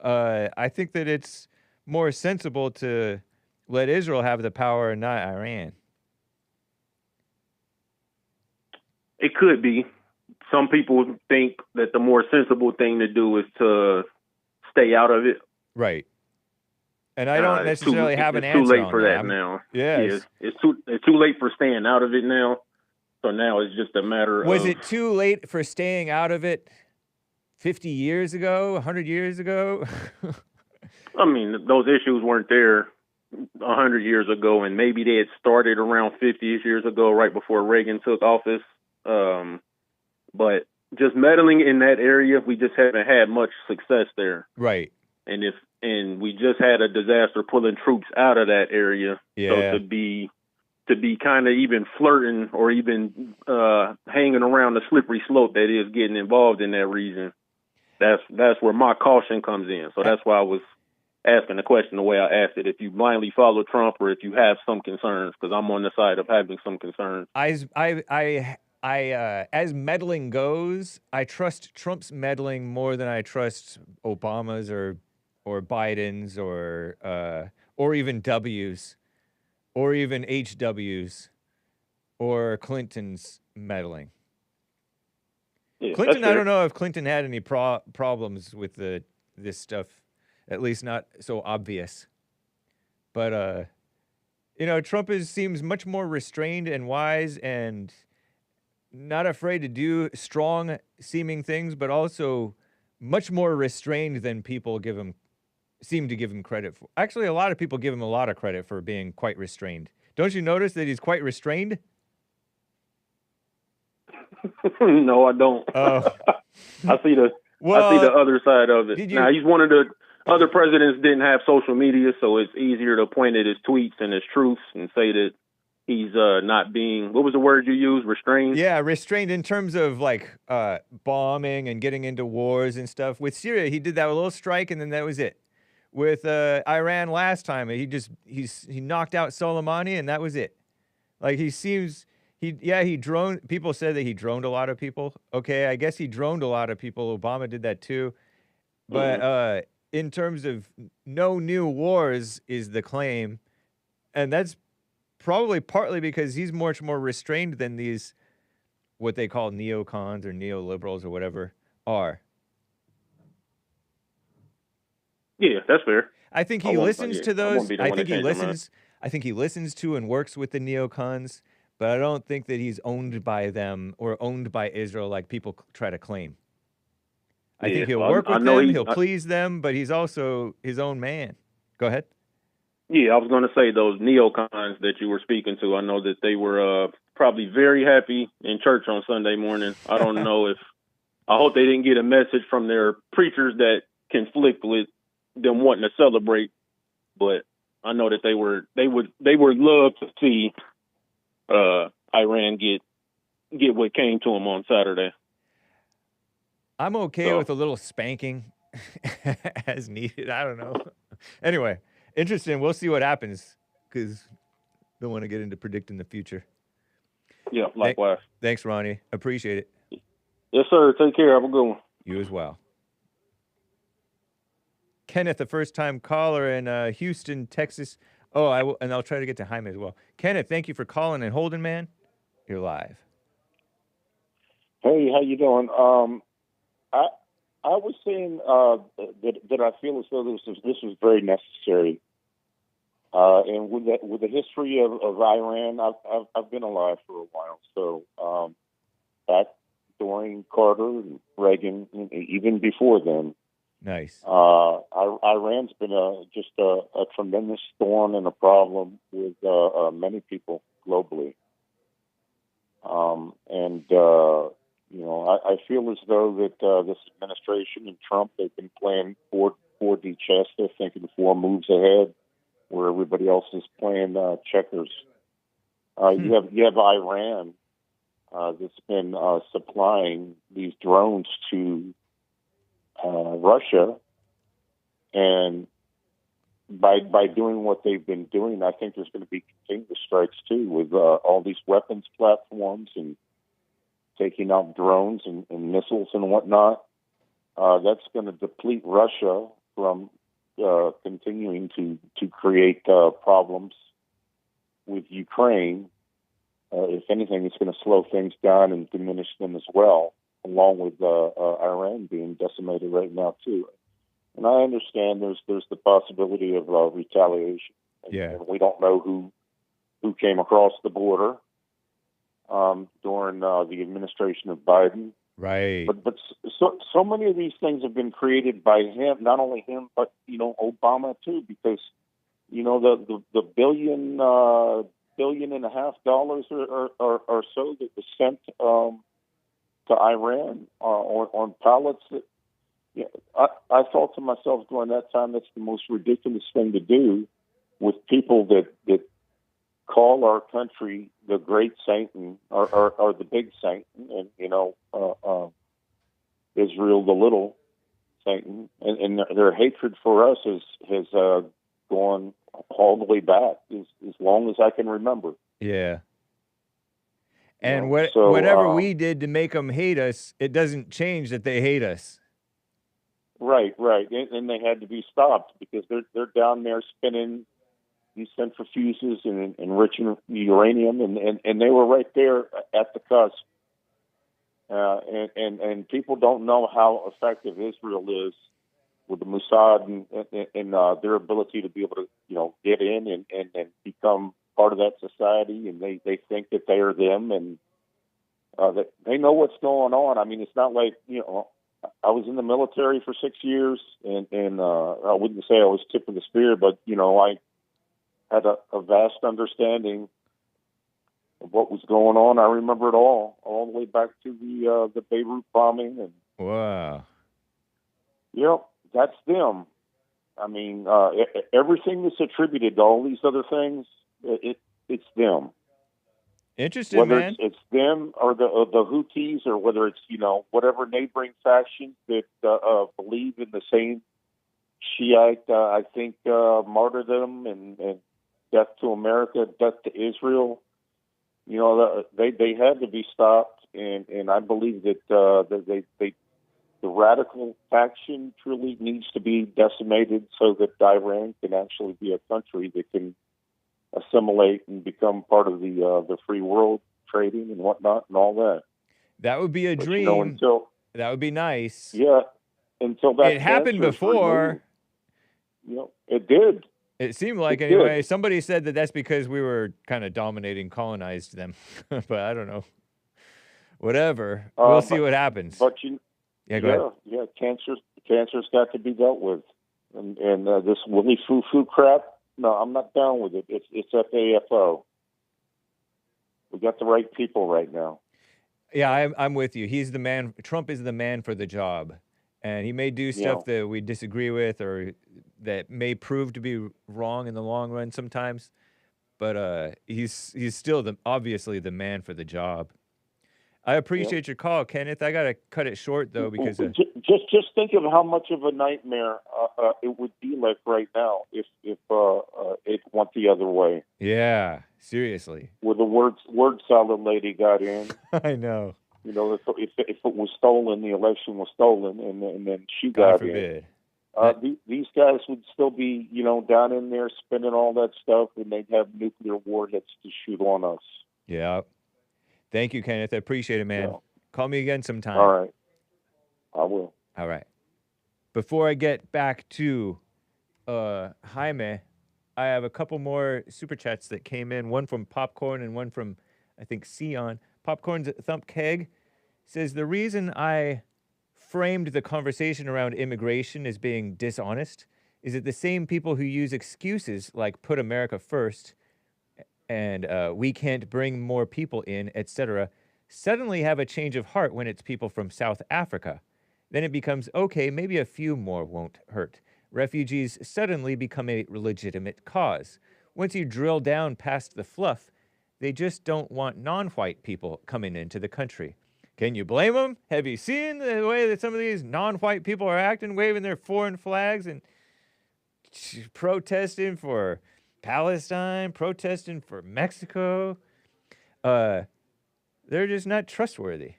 I think that it's more sensible to let Israel have the power and not Iran. It could be. Some people think that the more sensible thing to do is to stay out of it. Right. And I don't necessarily have an answer. It's too late for that now. Yes. Yeah, it's too late for staying out of it now. So now it's just a matter of... Was it too late for staying out of it 50 years ago, 100 years ago? I mean, those issues weren't there 100 years ago, and maybe they had started around 50 years ago, right before Reagan took office. But just meddling in that area, we just haven't had much success there. Right. And we just had a disaster pulling troops out of that area. Yeah. So to be kind of even flirting or even hanging around the slippery slope that is getting involved in that region, that's where my caution comes in. So that's why I was asking the question the way I asked it. If you blindly follow Trump or if you have some concerns, because I'm on the side of having some concerns. As meddling goes, I trust Trump's meddling more than I trust Obama's or Biden's or even W's or even HW's or Clinton's meddling. Yeah, Clinton, I don't know if Clinton had any problems with this stuff, at least not so obvious. But Trump seems much more restrained and wise and not afraid to do strong seeming things, but also much more restrained than people seem to give him credit for. Actually, a lot of people give him a lot of credit for being quite restrained. Don't you notice that he's quite restrained? No, I don't. Oh. I see the other side of it. Now, he's one of the other presidents didn't have social media, so it's easier to point at his tweets and his truths and say that he's not being, what was the word you used, restrained? Yeah, restrained in terms of like bombing and getting into wars and stuff. With Syria, he did that little strike and then that was it. With Iran last time, he knocked out Soleimani and that was it. Like he droned, people said that he droned a lot of people. Okay, I guess he droned a lot of people. Obama did that too. But in terms of no new wars is the claim. And that's probably partly because he's much more restrained than these, what they call neocons or neoliberals or whatever are. Yeah, that's fair. I think he listens to those. I think he listens to and works with the neocons, but I don't think that he's owned by them or owned by Israel like people try to claim. I think he'll work with them, he'll please them, but he's also his own man. Go ahead. Yeah, I was going to say those neocons that you were speaking to, I know that they were probably very happy in church on Sunday morning. I don't know I hope they didn't get a message from their preachers that conflict with them wanting to celebrate, but I know that they would love to see Iran get what came to them on Saturday. I'm okay with a little spanking as needed. I don't know. Anyway, interesting. We'll see what happens because don't want to get into predicting the future. Yeah, likewise. Thanks, Ronnie. Appreciate it. Yes, sir. Take care. Have a good one. You as well. Kenneth, a first-time caller in Houston, Texas. Oh, I'll try to get to Jaime as well. Kenneth, thank you for calling and holding, man. You're live. Hey, how you doing? I was saying that I feel as though this was very necessary. And with the history of Iran, I've been alive for a while. So back during Carter and Reagan, even before then. Nice. Iran's been just a tremendous thorn and a problem with many people globally. I feel as though that this administration and Trump, they've been playing 4D chess. They're thinking 4 moves ahead where everybody else is playing checkers. You have Iran that's been supplying these drones to Russia, and by doing what they've been doing, I think there's going to be continuous strikes too, with all these weapons platforms and taking out drones and missiles and whatnot. That's going to deplete Russia from continuing to create problems with Ukraine. If anything, it's going to slow things down and diminish them as well, along with Iran being decimated right now too. And I understand there's the possibility of retaliation. And we don't know who came across the border during the administration of Biden. Right. But so many of these things have been created by him, not only him, but Obama too, because the $1.5 billion or so that was sent to Iran on pallets. I thought to myself during that time, that's the most ridiculous thing to do with people that call our country the great Satan or the big Satan, and Israel the little Satan, and their hatred for us has gone all the way back as long as I can remember. Yeah. And whatever we did to make them hate us, it doesn't change that they hate us. Right. And they had to be stopped because they're down there spinning these centrifuges and enriching uranium, and they were right there at the cusp. And people don't know how effective Israel is with the Mossad and their ability to be able to get in and become part of that society, and they think that they are them, and that they know what's going on. I mean, it's not like I was in the military for 6 years, and I wouldn't say I was tip of the spear, but I had a vast understanding of what was going on. I remember it all the way back to the Beirut bombing. And wow. That's them. I mean, everything that's attributed to all these other things, it's them. Interesting, whether man. It's them or the Houthis, or whether it's whatever neighboring factions that believe in the same Shiite, I think, martyrdom and death to America, death to Israel. They had to be stopped, and I believe that the radical faction truly needs to be decimated so that Iran can actually be a country that can assimilate and become part of the free world, trading and whatnot and all that. That would be a dream. That would be nice. Yeah, until that it happened before. It did. It seemed like anyway. Somebody said that that's because we were kind of dominating, colonized them, but I don't know. Whatever. We'll see what happens. But go ahead. Cancer's got to be dealt with, and this Willie foo crap. No, I'm not down with it. It's FAFO. We got the right people right now. Yeah, I'm with you. He's the man. Trump is the man for the job, and he may do stuff that we disagree with or that may prove to be wrong in the long run sometimes. But he's still obviously the man for the job. I appreciate your call, Kenneth. I gotta cut it short though because just think of how much of a nightmare it would be like right now if it went the other way. Yeah, seriously. Where the word salad lady got in. I know. If it was stolen, the election was stolen, and then she God got forbid. in. These guys would still be down in there spinning all that stuff, and they'd have nuclear warheads to shoot on us. Yeah. Thank you, Kenneth. I appreciate it, man. Yeah. Call me again sometime. All right. I will. All right. Before I get back to Jaime, I have a couple more super chats that came in. One from Popcorn and one from, I think, Sion. Popcorn's Thump Keg says, the reason I framed the conversation around immigration as being dishonest is that the same people who use excuses like put America first and we can't bring more people in, etc., suddenly have a change of heart when it's people from South Africa. Then it becomes, okay, maybe a few more won't hurt. refugees suddenly become a legitimate cause. Once you drill down past the fluff, they just don't want non-white people coming into the country. Can you blame them? Have you seen the way that some of these non-white people are acting, waving their foreign flags and protesting for Palestine, protesting for Mexico? They're just not trustworthy.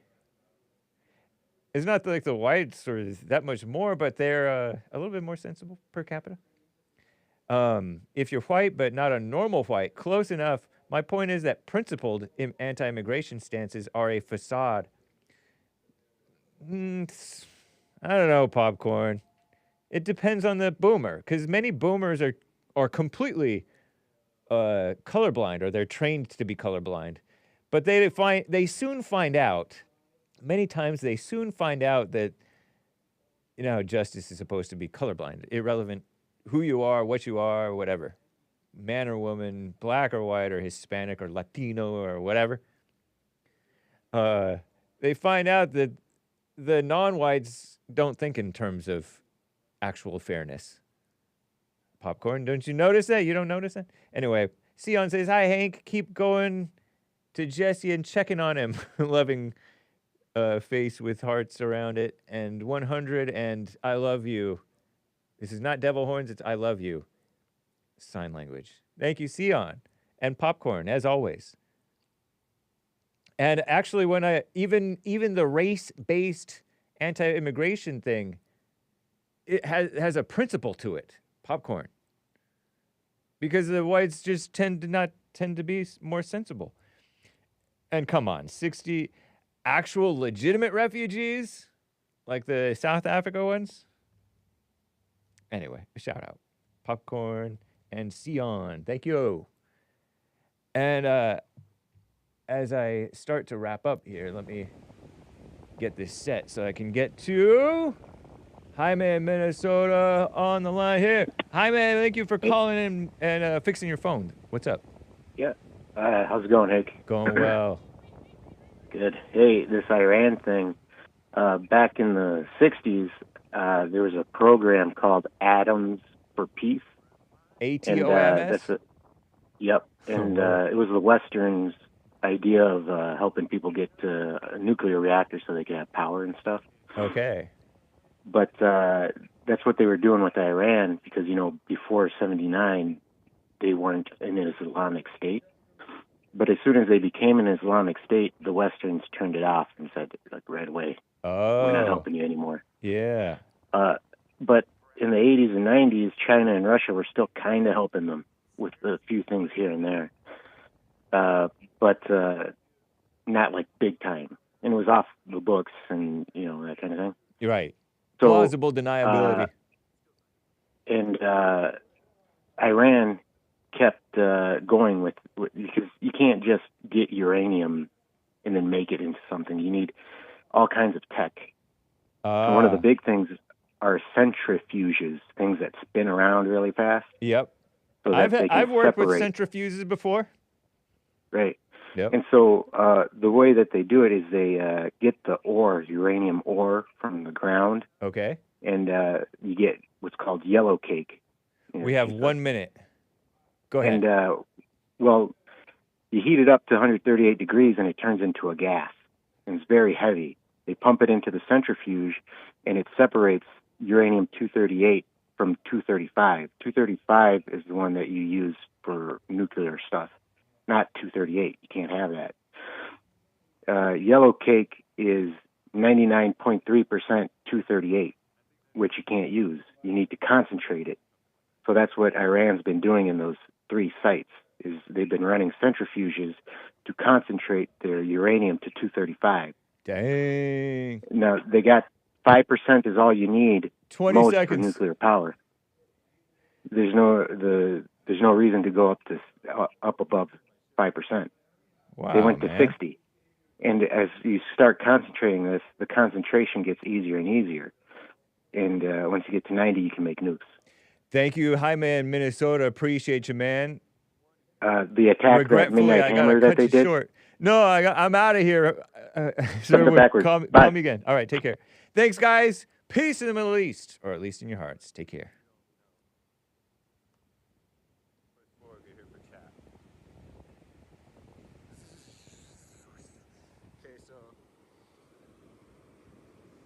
It's not like the whites are that much more, but they're a little bit more sensible per capita. If you're white, but not a normal white, close enough. My point is that principled anti-immigration stances are a facade. I don't know, Popcorn. It depends on the boomer, because many boomers are completely colorblind, or they're trained to be colorblind. But they soon find out, many times they soon find out that, you know how justice is supposed to be colorblind, irrelevant who you are, what you are, whatever. Man or woman, black or white or Hispanic or Latino or whatever. They find out that the non-whites don't think in terms of actual fairness. Popcorn, don't you notice that? You don't notice that? Anyway, Sion says, hi, Hank. Keep going to Jesse and checking on him. Loving face with hearts around it. And 100 and I love you. This is not devil horns, it's I love you. Sign language. Thank you, Sion. And Popcorn, as always. And actually, when even the race-based anti-immigration thing, it has a principle to it, Popcorn. Because the whites just tend to be more sensible. And come on, 60 actual legitimate refugees, like the South Africa ones. Anyway, a shout out. Popcorn and Sion. Thank you. And as I start to wrap up here, let me get this set so I can get to Jaime in Minnesota on the line here. Jaime, thank you for calling in and fixing your phone. What's up? Yeah. How's it going, Hake? Going well. Good. Hey, this Iran thing, back in the 60s, there was a program called Atoms for Peace. ATOMS? Yep. And it was the Westerns' idea of helping people get a nuclear reactor so they could have power and stuff. Okay. But that's what they were doing with Iran because, you know, before 79, they weren't an Islamic state. But as soon as they became an Islamic state, the Westerns turned it off and said, like, right away, we're not helping you anymore. Yeah. But in the 80s and 90s, China and Russia were still kind of helping them with a few things here and there. But not like big time. And it was off the books and, you know, that kind of thing. You're right. So, plausible deniability. And Iran kept going with because you can't just get uranium and then make it into something. You need all kinds of tech. And one of the big things are centrifuges, things that spin around really fast. Yep. So I've worked with centrifuges before. Right. Yep. And so the way that they do it is they get the ore, uranium ore, from the ground. Okay. And you get what's called yellow cake. We have 1 minute. Go ahead. And, well, you heat it up to 138 degrees and it turns into a gas. And it's very heavy. They pump it into the centrifuge and it separates uranium-238 from 235. 235 is the one that you use for nuclear stuff, not 238. You can't have that. Yellow cake is 99.3% 238, which you can't use. You need to concentrate it. So that's what Iran's been doing in those 3 sites, is they've been running centrifuges to concentrate their uranium to 235. Dang. Now, they got 5% is all you need 20 seconds. For nuclear power. There's no reason to go up above 5%. Wow, they went to 60. And as you start concentrating this, the concentration gets easier and easier. And once you get to 90, you can make nukes. Thank you, Jaime in Minnesota. Appreciate you, man. The attack, that midnight hammer that they did. Short. No, I'm out of here. Call me again. All right, take care. Thanks, guys. Peace in the Middle East, or at least in your hearts. Take care.